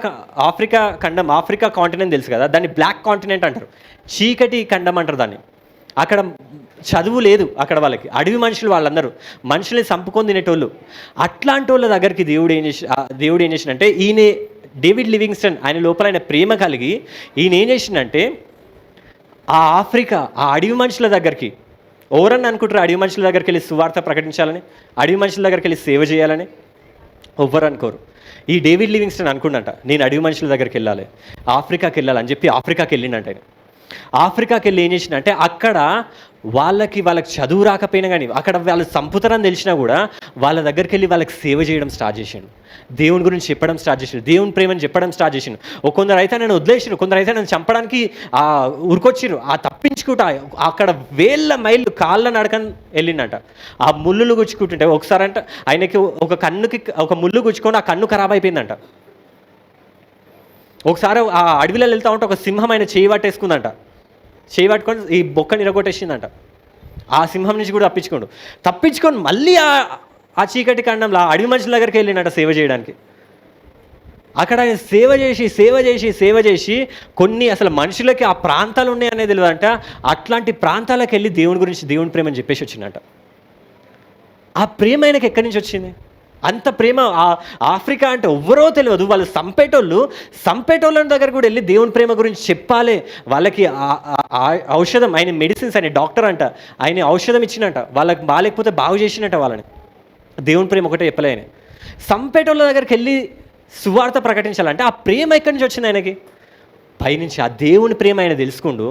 కాంటినెంట్ తెలుసు కదా, దాన్ని బ్లాక్ కాంటినెంట్ అంటారు, చీకటి ఖండం అంటారు దాన్ని. అక్కడ చదువు లేదు, అక్కడ వాళ్ళకి అడవి మనుషులు, వాళ్ళందరూ మనుషుల్ని చంపుకొని తినేటోళ్ళు. అట్లాంటి వాళ్ళ దగ్గరికి దేవుడు ఏం చేసిందంటే డేవిడ్ లివింగ్స్టన్ ఆయన లోపల ఆయన ప్రేమ కలిగి ఈయన ఏం చేసిందంటే ఆ అడవి మనుషుల దగ్గరికి, ఎవరన్నా అనుకుంటారు అడవి మనుషుల దగ్గరికి వెళ్ళి సువార్త ప్రకటించాలని, అడవి మనుషుల దగ్గరికి వెళ్ళి సేవ చేయాలని? ఎవ్వరు అనుకోరు. ఈ డేవిడ్ లివింగ్స్టన్ అనుకుండంట, నేను అడవి మనుషుల దగ్గరికి వెళ్ళాలి, ఆఫ్రికాకి వెళ్ళాలని చెప్పి ఆఫ్రికాకి వెళ్ళిండంట. ఆయన ఆఫ్రికాకి వెళ్ళి ఏం చేసిందంటే అక్కడ వాళ్ళకి చదువు రాకపోయినా కానీ, అక్కడ వాళ్ళు సంపుతారని తెలిసినా కూడా వాళ్ళ దగ్గరికి వెళ్ళి వాళ్ళకి సేవ చేయడం స్టార్ట్ చేశాను, దేవుని గురించి చెప్పడం స్టార్ట్ చేశాను, దేవుని ప్రేమని చెప్పడం స్టార్ట్ చేశాను. కొందరు అయితే నన్ను వదిలేసారు, కొందరు అయితే నన్ను చంపడానికి ఉరికొచ్చిరు. తప్పించుకుంటా అక్కడ వేల మైళ్ళు కాళ్ళ నడకని వెళ్ళిందంట. ఆ ముళ్ళులు గుచ్చుకుంటుంటే ఒకసారి అంట ఆయనకి ఒక ముళ్ళు గుచ్చుకొని ఆ కన్ను ఖరాబ్ అయిపోయిందంట. ఒకసారి ఆ అడవిలో వెళ్తా ఉంటే ఒక సింహం ఆయన చేయి పట్టుకొని ఈ బొక్కని ఇరగొట్టేసిందంట. ఆ సింహం నుంచి కూడా తప్పించుకొని మళ్ళీ ఆ చీకటి ఖండంలో అడవి మనుషుల దగ్గరికి వెళ్ళినట్ట సేవ చేయడానికి. అక్కడ ఆయన సేవ చేసి కొన్ని అసలు మనుషులకి ఆ ప్రాంతాలు ఉన్నాయనేది తెలియదంట. అట్లాంటి ప్రాంతాలకు వెళ్ళి దేవుని ప్రేమని చెప్పేసి వచ్చిందంట. ఆ ప్రేమ ఆయనకి ఎక్కడి నుంచి వచ్చింది? అంత ప్రేమ. ఆఫ్రికా అంటే ఎవ్వరో తెలియదు, వాళ్ళు సంపేటోళ్ళ దగ్గర కూడా వెళ్ళి దేవుని ప్రేమ గురించి చెప్పాలి. వాళ్ళకి ఔషధం, ఆయన మెడిసిన్స్, ఆయన డాక్టర్ అంట, ఆయన ఔషధం ఇచ్చినట్ట, వాళ్ళకి బాగాలేకపోతే బాగు చేసినట్ట వాళ్ళని. దేవుని ప్రేమ ఒకటే చెప్పలే. ఆయన సంపేటోళ్ళ దగ్గరికి వెళ్ళి సువార్త ప్రకటించాలంటే ఆ ప్రేమ ఎక్కడి నుంచి వచ్చింది ఆయనకి? పైనుంచి ఆ దేవుని ప్రేమ ఆయన తెలుసుకుంటూ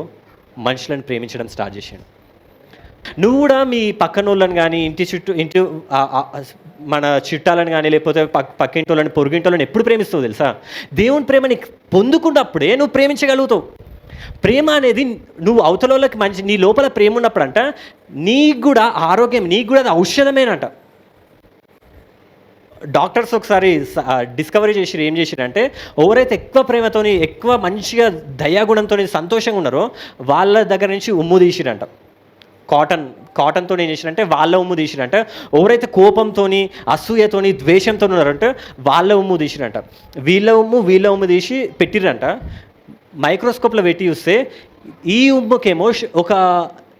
మనుషులను ప్రేమించడం స్టార్ట్ చేశాడు. నువ్వు కూడా మీ పక్కనోళ్ళని కానీ ఇంటి మన చుట్టాలను కానీ లేకపోతే పక్కింటోళ్ళని పొరుగింటోళ్ళని ఎప్పుడు ప్రేమిస్తావు తెలుసా? దేవుని ప్రేమని పొందుకున్నప్పుడే నువ్వు ప్రేమించగలుగుతావు. ప్రేమ అనేది నువ్వు అవతలకి మంచి, నీ లోపల ప్రేమ ఉన్నప్పుడంట నీకు కూడా ఆరోగ్యం, నీకు కూడా అది ఔషధమేనంట. డాక్టర్స్ ఒకసారి డిస్కవరీ చేసి ఏం చేసిరంటే ఎవరైతే ఎక్కువ ప్రేమతోని, ఎక్కువ మంచిగా దయాగుణంతో సంతోషంగా ఉన్నారో వాళ్ళ దగ్గర నుంచి ఉమ్ము తీసిరంట. కాటన్తో ఏం చేసిరంటే వాళ్ళ ఉమ్ము తీసిరంట. ఎవరైతే కోపంతో, అసూయతోని, ద్వేషంతో ఉన్నారంటే వాళ్ళ ఉమ్ము తీసిరంట. వీళ్ళ ఉమ్ము తీసి పెట్టిరంట. మైక్రోస్కోప్లో పెట్టి చూస్తే ఈ ఉమ్ముకేమో ఒక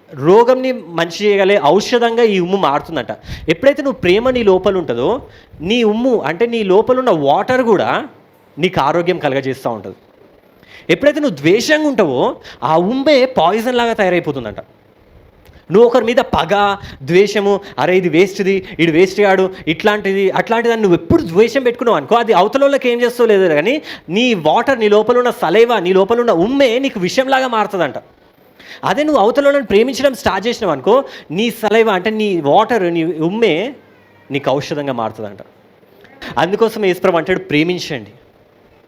రోగంని మంచి చేయగలే ఔషధంగా ఈ ఉమ్ము మారుతుందంట. ఎప్పుడైతే నువ్వు ప్రేమ నీ లోపల ఉంటుందో నీ ఉమ్ము అంటే నీ లోపల ఉన్న వాటర్ కూడా నీకు ఆరోగ్యం కలగజేస్తూ ఉంటుంది. ఎప్పుడైతే నువ్వు ద్వేషంగా ఉంటావో ఆ ఉమ్మే పాయిజన్ లాగా తయారైపోతుందంట. నువ్వు ఒకరి మీద పగ, ద్వేషము, అరే ఇది వేస్ట్ది, ఇడు వేస్ట్ కాడు, అట్లాంటిదని నువ్వు ఎప్పుడు ద్వేషం పెట్టుకున్నావు అనుకో, అది అవతలకి ఏం చేస్తావు లేదు కానీ నీ వాటర్, నీ లోపల ఉన్న సలైవా, నీ లోపల ఉన్న ఉమ్మే నీకు విషంలాగా మారుతుందంట. అదే నువ్వు అవతలని ప్రేమించడం స్టార్ట్ చేసినావు అనుకో, నీ సలైవా అంటే నీ వాటర్, నీ ఉమ్మే నీకు ఔషధంగా మారుతుందంట. అందుకోసం యేసుప్రభువు అంటాడు, ప్రేమించండి,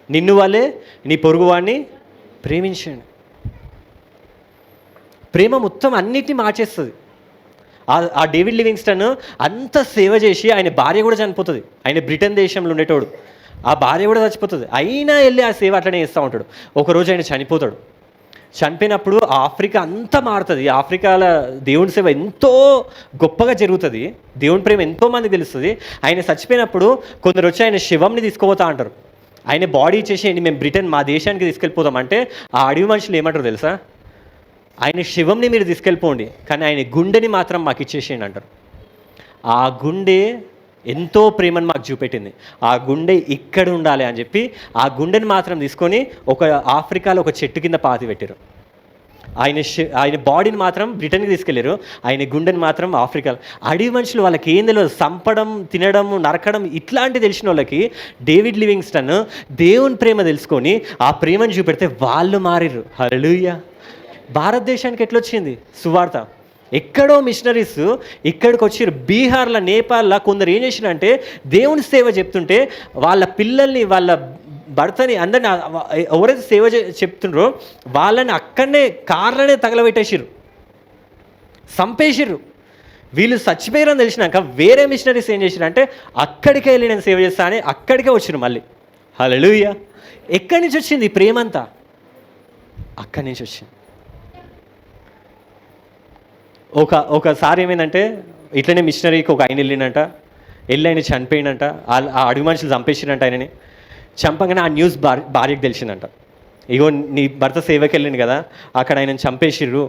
నిన్ను వాళ్ళే నీ పొరుగువాడిని ప్రేమించండి. ప్రేమ మొత్తం అన్నిటిని మార్చేస్తుంది. ఆ డేవిడ్ లివింగ్స్టన్ అంత సేవ చేసి ఆయన భార్య కూడా చనిపోతుంది. ఆయన బ్రిటన్ దేశంలో ఉండేటోడు, ఆ భార్య కూడా చచ్చిపోతుంది. అయినా వెళ్ళి ఆ సేవ అట్లనే చేస్తూ ఉంటాడు. ఒకరోజు ఆయన చనిపోతాడు. చనిపోయినప్పుడు ఆఫ్రికా అంతా మారుతుంది. ఆఫ్రికాలో దేవుని సేవ ఎంతో గొప్పగా జరుగుతుంది. దేవుని ప్రేమ ఎంతోమందికి తెలుస్తుంది. ఆయన చచ్చిపోయినప్పుడు కొందరు వచ్చి ఆయన శవంని తీసుకుపోతా అంటారు. ఆయన బాడీ ఇచ్చేసేయండి, మేము బ్రిటన్ మా దేశానికి తీసుకెళ్ళిపోతాం అంటే ఆ అడవి మనుషులు ఏమంటారు తెలుసా? ఆయన శివంని మీరు తీసుకెళ్ళిపోండి, కానీ ఆయన గుండెని మాత్రం మాకు ఇచ్చేసేయండి అంటారు. ఆ గుండె ఎంతో ప్రేమను మాకు చూపెట్టింది, ఆ గుండె ఇక్కడ ఉండాలి అని చెప్పి ఆ గుండెని మాత్రం తీసుకొని ఆఫ్రికాలో ఒక చెట్టు కింద పాతి పెట్టారు. ఆయన బాడీని మాత్రం బ్రిటన్కి తీసుకెళ్ళారు, ఆయన గుండెని మాత్రం ఆఫ్రికాలో. అడవి మనుషులు వాళ్ళకి ఏం తెలియదు, చంపడం, తినడం, నరకడం ఇట్లాంటి తెలిసిన వాళ్ళకి డేవిడ్ లివింగ్స్టన్ దేవుని ప్రేమ తెలుసుకొని ఆ ప్రేమను చూపెడితే వాళ్ళు మారిర్రు. హల్లెలూయా. భారతదేశానికి ఎట్లొచ్చింది సువార్త? ఎక్కడో మిషనరీస్ ఇక్కడికి వచ్చారు. బీహార్లో, నేపాల్లో కొందరు ఏం చేసినారంటే దేవుని సేవ చెప్తుంటే వాళ్ళ పిల్లల్ని, వాళ్ళ భర్తని అందరిని ఎవరైతే సేవ చెప్తుండ్రో వాళ్ళని అక్కడనే కార్లనే తగలబెట్టేసిర్రు, చంపేసిర్రు. వీళ్ళు చచ్చిపోయారని తెలిసినాక వేరే మిషనరీస్ ఏం చేసిరు అంటే అక్కడికే వెళ్ళి నేను సేవ చేస్తా అని అక్కడికే వచ్చిరు మళ్ళీ. హల్లెలూయా. ఎక్కడి నుంచి వచ్చింది ఈ ప్రేమంతా? అక్కడి నుంచి వచ్చింది. ఒకసారి ఏమైందంటే ఇట్లనే మిషనరీకి ఒక ఆయన వెళ్ళిందంట, వెళ్ళి ఆయన చనిపోయిందంట. ఆ అడవి మనుషులు చంపేసిరంట ఆయనని. చంపగానే ఆ న్యూస్ భార్యకు తెలిసిందంట. ఇగో నీ భర్త సేవకి వెళ్ళింది కదా, అక్కడ ఆయనను చంపేసిర్రు,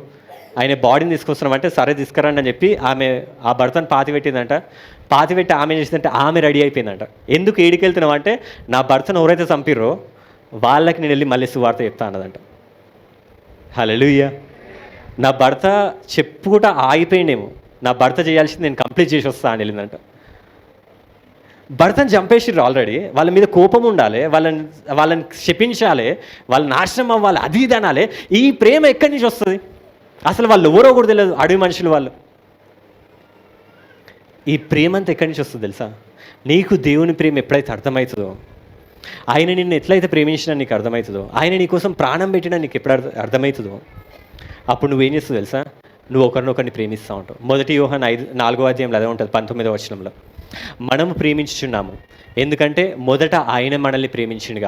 ఆయన బాడీని తీసుకొస్తున్నామంటే సరే తీసుకురండి అని చెప్పి ఆమె ఆ భర్తను పాతిపెట్టిందంట. పాతిపెట్టి ఆమె ఏం చేసిందంటే ఆమె రెడీ అయిపోయిందంట. ఎందుకు ఏడికి వెళ్తున్నావు అంటే నా భర్తను ఎవరైతే చంపిర్రో వాళ్ళకి నేను వెళ్ళి మళ్ళీ సువార్త చెప్తా అన్నదంట. హల్లెలూయా. నా భర్త చెప్పుకుంటా ఆగిపోయిండేమో, నా భర్త చేయాల్సింది నేను కంప్లీట్ చేసి వస్తా అని వెళ్ళిందంట. భర్తను చంపేసిర్రు ఆల్రెడీ, వాళ్ళ మీద కోపం ఉండాలి, వాళ్ళని శపించాలి, వాళ్ళ నాశనం అవ్వాలి, అది ఇది అనాలి. ఈ ప్రేమ ఎక్కడి నుంచి వస్తుంది? అసలు వాళ్ళు ఎవరో కూడా తెలియదు, అడవి మనుషులు వాళ్ళు. ఈ ప్రేమ అంతా ఎక్కడి నుంచి వస్తుంది తెలుసా? నీకు దేవుని ప్రేమ ఎప్పుడైతే అర్థమవుతుందో, ఆయన నిన్ను ఎట్లయితే ప్రేమించినా నీకు అర్థమవుతుందో, ఆయన నీ కోసం ప్రాణం పెట్టినా నీకు ఎప్పుడు అర్థమవుతుందో, అప్పుడు నువ్వేం చేస్తావు తెలుసా? నువ్వు ఒకరినొకరిని ప్రేమిస్తూ ఉంటావు. 1 యోహాను 4వ అధ్యాయంలో అదే ఉంటుంది, 19వ వచనంలో. మనము ప్రేమించుచున్నాము ఎందుకంటే మొదట ఆయన మనల్ని ప్రేమించిండు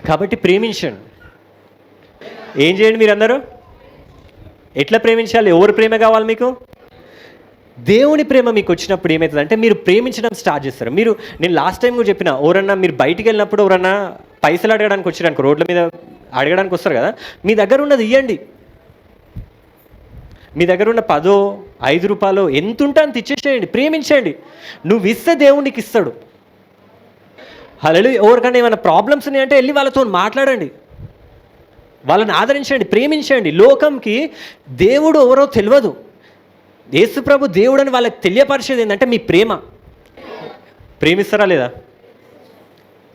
కాబట్టి ప్రేమించండి. ఏం చేయండి మీరందరూ? ఎట్లా ప్రేమించాలి? ఎవరు ప్రేమ కావాలి మీకు? దేవుని ప్రేమ మీకు వచ్చినప్పుడు ఏమవుతుందంటే మీరు ప్రేమించడం స్టార్ట్ చేస్తారు. నేను లాస్ట్ టైం కూడా చెప్పిన, ఎవరన్నా మీరు బయటికి వెళ్ళినప్పుడు ఎవరన్నా పైసలు అడగడానికి వచ్చారనుకో, రోడ్ల మీద అడగడానికి వస్తారు కదా, మీ దగ్గర ఉన్నది ఇవ్వండి. మీ దగ్గర ఉన్న 10, 5 రూపాయలు ఎంత ఉంటే అంత ఇచ్చేసేయండి, ప్రేమించండి. నువ్వు ఇస్తే దేవునికి ఇస్తాడు. హల్లెలూయా. ఎవరికన్నా ఏమైనా ప్రాబ్లమ్స్ ఉన్నాయంటే వెళ్ళి వాళ్ళతో మాట్లాడండి, వాళ్ళని ఆదరించండి, ప్రేమించండి. లోకంకి దేవుడు ఎవరో తెలియదు, యేసుప్రభు దేవుడు అని వాళ్ళకి తెలియపరిచేది ఏంటంటే మీ ప్రేమ. ప్రేమిస్తారా లేదా?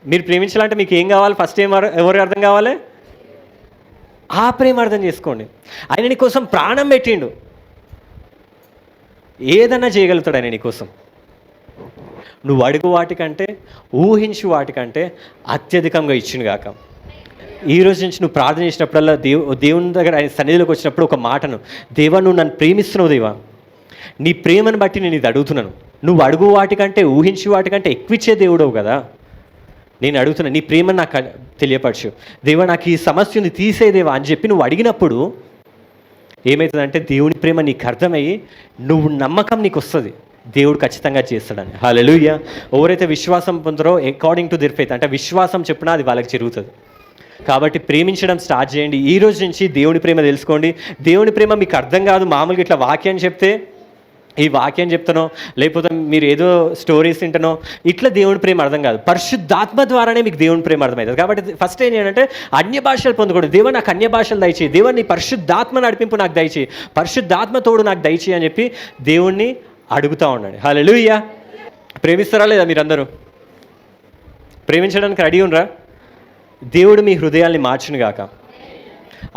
మీరు ప్రేమించాలంటే మీకు ఏం కావాలి? ఫస్ట్ ఎవరు అర్థం కావాలి? ఆ ప్రేమ అర్థం చేసుకోండి. ఆయన నీ కోసం ప్రాణం పెట్టిండు, ఏదన్నా చేయగలుగుతాడు ఆయన నీ కోసం. నువ్వు అడుగు వాటికంటే, ఊహించు వాటికంటే అత్యధికంగా ఇచ్చిండు గాక. ఈ రోజు నుంచి నువ్వు ప్రార్థన చేసినప్పుడల్లా దేవుని దగ్గర ఆయన సన్నిధిలోకి వచ్చినప్పుడు ఒక మాటను, దేవా నువ్వు నన్ను ప్రేమిస్తున్నావు దేవా, నీ ప్రేమను బట్టి నేను ఇది అడుగుతున్నాను. నువ్వు అడుగు వాటికంటే, ఊహించు వాటికంటే ఎక్కువిచ్చే దేవుడవు కదా. నేను అడుగుతున్నా, నీ ప్రేమను నాకు తెలియపరచు దేవా, నాకు ఈ సమస్య ఉంది తీసేదేవా అని చెప్పి నువ్వు అడిగినప్పుడు ఏమవుతుందంటే దేవుని ప్రేమ నీకు అర్థమయ్యి నువ్వు నమ్మకం నీకు వస్తుంది, దేవుడు ఖచ్చితంగా చేస్తాడని. హల్లెలూయా. ఎవరైతే విశ్వాసం పొందుతారో అకార్డింగ్ టు దిర్ ఫెయిత్, అంటే విశ్వాసం చెప్పినా అది వాళ్ళకి జరుగుతుంది. కాబట్టి ప్రేమించడం స్టార్ట్ చేయండి. ఈ రోజు నుంచి దేవుని ప్రేమ తెలుసుకోండి. దేవుని ప్రేమ మీకు అర్థం కాదు, మామూలుగా ఇట్లా వాక్యం చెప్తే ఈ వాక్యం చెప్తానో లేకపోతే మీరు ఏదో స్టోరీస్ వింటానో ఇట్లా దేవుని ప్రేమ అర్థం కాదు. పరిశుద్ధాత్మ ద్వారానే మీకు దేవుని ప్రేమ అర్థమవుతుంది. కాబట్టి ఫస్ట్ ఏం చేయాలంటే అన్య భాషలు పొందకూడదు. దేవా నాకు అన్య భాషలు దయచేయి, దేవా నీ పరిశుద్ధాత్మ నడిపింపు నాకు దయచేయి, పరిశుద్ధాత్మ తోడు నాకు దయచేయి అని చెప్పి దేవుణ్ణి అడుగుతూ ఉండండి. హల్లెలూయా. ప్రేమిస్తారా లేదా మీరందరూ? ప్రేమించడానికి రెడీ ఉండరా? దేవుడు మీ హృదయాల్ని మార్చును గాక.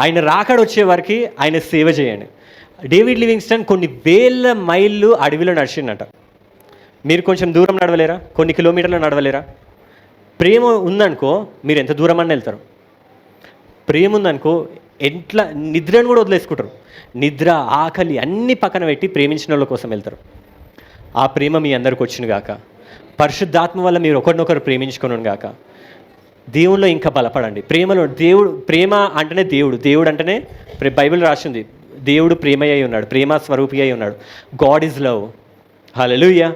ఆయన రాకడ వచ్చే వరకు ఆయన సేవ చేయండి. డేవిడ్ లివింగ్స్టన్ కొన్ని వేల మైళ్ళు అడవిలో నడిచిండట. మీరు కొంచెం దూరం నడవలేరా? కొన్ని కిలోమీటర్లు నడవలేరా? ప్రేమ ఉందనుకో మీరు ఎంత దూరం అన్న వెళ్తారు. ప్రేమ ఉందనుకో ఎట్లా నిద్రను కూడా వదిలేసుకుంటారు. నిద్ర, ఆకలి అన్నీ పక్కన పెట్టి ప్రేమించిన వాళ్ళ కోసం వెళ్తారు. ఆ ప్రేమ మీ అందరికి వచ్చిన గాక. పరిశుద్ధాత్మ వల్ల మీరు ఒకరినొకరు ప్రేమించుకున్నాను గాక. దేవుల్లో ఇంకా బలపడండి. ప్రేమలో ప్రేమ అంటేనే దేవుడు అంటేనే బైబిల్ రాసింది, దేవుడు ప్రేమయ్య ఉన్నాడు, ప్రేమ స్వరూపి అయి ఉన్నాడు. God is love. హల్లెలూయా.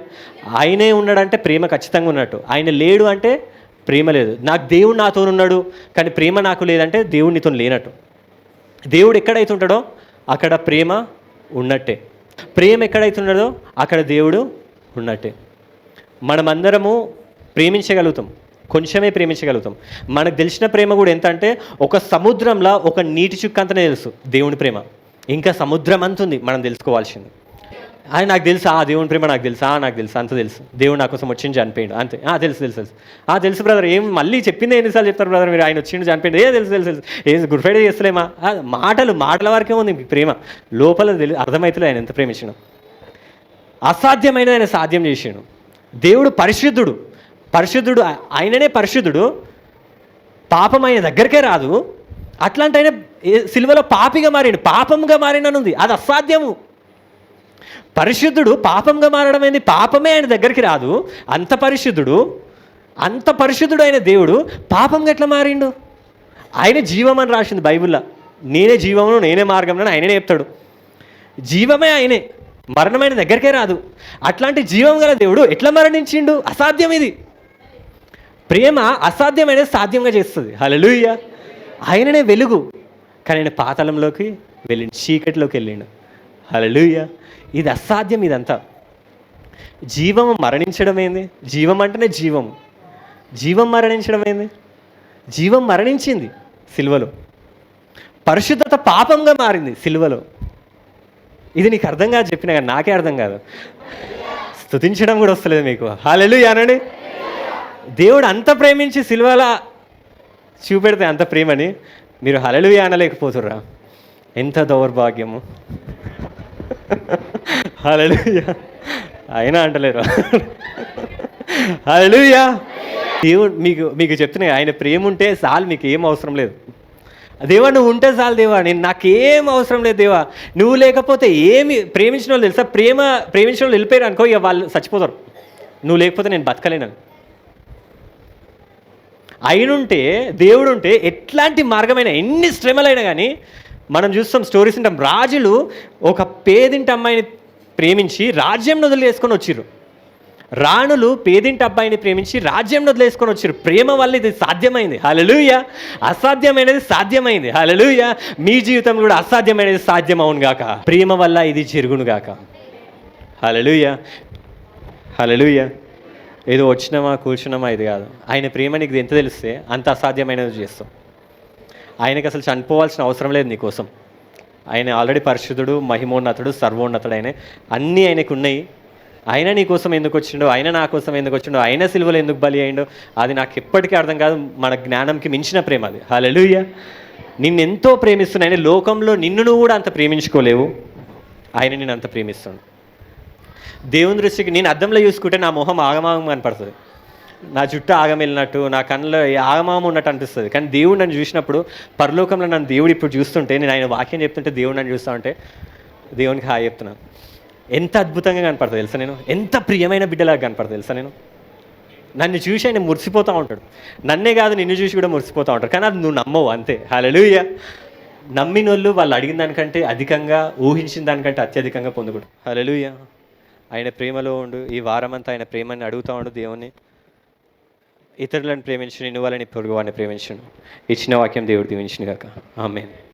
ఆయనే ఉన్నాడంటే ప్రేమ ఖచ్చితంగా ఉన్నట్టు. ఆయన లేడు అంటే ప్రేమ లేదు. నాకు దేవుడు నాతో ఉన్నాడు కానీ ప్రేమ నాకు లేదంటే దేవుడు నీతో లేనట్టు. దేవుడు ఎక్కడైతే ఉంటాడో అక్కడ ప్రేమ ఉన్నట్టే. ప్రేమ ఎక్కడైతే ఉన్నదో అక్కడ దేవుడు ఉన్నట్టే. మనమందరము ప్రేమించగలుగుతాం, కొంచెమే ప్రేమించగలుగుతాం. మనకు తెలిసిన ప్రేమ కూడా ఎంత అంటే ఒక సముద్రంలో ఒక నీటి చుక్క అంతనే తెలుసు దేవుని ప్రేమ. ఇంకా సముద్రం అంత ఉంది మనం తెలుసుకోవాల్సింది. అది నాకు తెలుసు, దేవుని ప్రేమ నాకు తెలుసు, నాకు తెలుసు, అంత తెలుసు. దేవుడు నా కోసం వచ్చింది చనిపోయిండు అంతే. తెలుసు బ్రదర్. ఏం మళ్ళీ చెప్పింది ఎన్నిసార్లు చెప్తారు బ్రదర్ మీరు? ఆయన వచ్చిండు చనిపోయిండు, తెలుసు గుడ్ ఫ్రైడే చేస్తలేమా? మాటల వరకే ఉంది ప్రేమ. లోపల అర్థమవుతుంది ఆయన ఎంత ప్రేమించడం. అసాధ్యమైన ఆయన సాధ్యం చేసాడు. దేవుడు పరిశుద్ధుడు, ఆయననే పరిశుద్ధుడు. పాపం ఆయన దగ్గరికే రాదు. అట్లాంటి ఆయన సిలువలో పాపిగా మారిండు, పాపంగా మారిండనుంది. అది అసాధ్యము. పరిశుద్ధుడు పాపంగా మారడం ఏంది? పాపమే ఆయన దగ్గరికి రాదు. అంత పరిశుద్ధుడు అయిన దేవుడు పాపంగా ఎట్లా మారిండు? ఆయన జీవం అని రాసింది బైబిల్లో. నేనే జీవమును నేనే మార్గంలో ఆయననే చెప్తాడు. జీవమే ఆయనే, మరణమైన దగ్గరికే రాదు. అట్లాంటి జీవం గల దేవుడు ఎట్లా మరణించిండు? అసాధ్యం ఇది. ప్రేమ అసాధ్యమైనది సాధ్యంగా చేస్తుంది. హల్లెలూయా. ఆయననే వెలుగు, కానీ ఆయన పాతాళంలోకి వెళ్ళిండు, చీకటిలోకి వెళ్ళిండు. హల్లెలూయా. ఇది అసాధ్యం. ఇదంతా జీవము మరణించడం ఏంది? జీవం అంటేనే జీవము. జీవం మరణించడం ఏంది? జీవం మరణించింది సిలువలో. పరిశుద్ధత పాపంగా మారింది సిలువలో. ఇది నీకు అర్థం కాదు, చెప్పినా కానీ నాకే అర్థం కాదు. స్తుతించడం కూడా వస్తలేదు మీకు. హల్లెలూయా అనండి. దేవుడు అంత ప్రేమించి సిలువలా చూపెడితే అంత ప్రేమని మీరు హల్లెలూయా అనలేకపోతుర్రా? ఎంత దౌర్భాగ్యము. హల్లెలూయా. అయినా అంటలేరు. హల్లెలూయా. దేవుడు మీకు చెప్తున్నా, ఆయన ప్రేమ ఉంటే చాలు, మీకు ఏం అవసరం లేదు. దేవా నువ్వు ఉంటే చాలు దేవా, నాకేం అవసరం లేదు దేవా. నువ్వు లేకపోతే ఏమి ప్రేమించిన వాళ్ళు తెలుసా, ప్రేమించిన వాళ్ళు వెళ్ళిపోయారు అనుకో, ఇక వాళ్ళు చచ్చిపోతారు. నువ్వు లేకపోతే నేను బతకలేను. అయినుంటే దేవుడు ఉంటే ఎట్లాంటి మార్గమైనా, ఎన్ని శ్రమలైనా కానీ, మనం చూస్తాం స్టోరీస్ ఉంటాం. రాజులు ఒక పేదింటి అమ్మాయిని ప్రేమించి రాజ్యం వదిలేసుకొని వచ్చిర్రు. రాణులు పేదింటి అబ్బాయిని ప్రేమించి రాజ్యం వదిలేసుకొని వచ్చారు. ప్రేమ వల్ల ఇది సాధ్యమైంది. హల్లెలూయా. అసాధ్యమైనది సాధ్యమైంది. హల్లెలూయా. మీ జీవితంలో కూడా అసాధ్యమైనది సాధ్యం అవును గాక. ప్రేమ వల్ల ఇది జరుగును గాక. హల్లెలూయా. హల్లెలూయా. ఏదో వచ్చినామా కూర్చున్నామా ఇది కాదు. ఆయన ప్రేమ నీకు ఎంత తెలిస్తే అంత అసాధ్యమైనది చేస్తాం. ఆయనకి అసలు చనిపోవాల్సిన అవసరం లేదు నీకోసం. ఆయన ఆల్రెడీ పరిశుద్ధుడు, మహిమోన్నతుడు, సర్వోన్నతుడు. అన్నీ ఆయనకు ఉన్నాయి. ఆయన నీ కోసం ఎందుకు వచ్చిండో, ఆయన నా కోసం ఎందుకు వచ్చిండో, ఆయన సిలువలో ఎందుకు బలి అయిండో అది నాకు ఎప్పటికీ అర్థం కాదు. మన జ్ఞానంకి మించిన ప్రేమ అది. హల్లెలూయా. నిన్నెంతో ప్రేమిస్తున్నా. ఆయన లోకంలో నిన్ను నువ్వు కూడా అంత ప్రేమించుకోలేవు, ఆయన నేను అంత ప్రేమిస్తాను. దేవుని దృష్టికి నేను అద్దంలో చూసుకుంటే నా మొహం ఆగమాగం కనపడుతుంది, నా జుట్టు ఆగం వెళ్ళినట్టు, నా కళ్ళలో ఆగమాగం ఉన్నట్టు అనిపిస్తుంది. కానీ దేవుడు నన్ను చూసినప్పుడు, పరలోకంలో నన్ను దేవుడు ఇప్పుడు చూస్తుంటే, నేను ఆయన వాక్యం చెప్తుంటే దేవుడు నన్ను చూస్తూ ఉంటే దేవునికి హాయ్ చెప్తున్నాను. ఎంత అద్భుతంగా కనపడుతుంది తెలుసా నేను, ఎంత ప్రియమైన బిడ్డలాగా కనపడుతుంది తెలుసా నేను. నన్ను చూసి ఆయన మురిసిపోతూ ఉంటాడు. నన్నే కాదు నిన్ను చూసి కూడా మురిసిపోతూ ఉంటాడు. కానీ అది నువ్వు నమ్మవు అంతే. హల్లెలూయా. నమ్మినోళ్ళు వాళ్ళు అడిగిన దానికంటే అధికంగా, ఊహించిన దానికంటే అత్యధికంగా పొందుకోడు. హల్లెలూయా. ఆయన ప్రేమలో ఉండు. ఈ వారమంతా ఆయన ప్రేమని అడుగుతూ ఉండు దేవుని. ఇతరులను ప్రేమించు, నిన్ను వాళ్ళని పొరుగు వాడిని ప్రేమించును. ఇచ్చిన వాక్యం దేవుడు దీవించును గాక. ఆమేన్.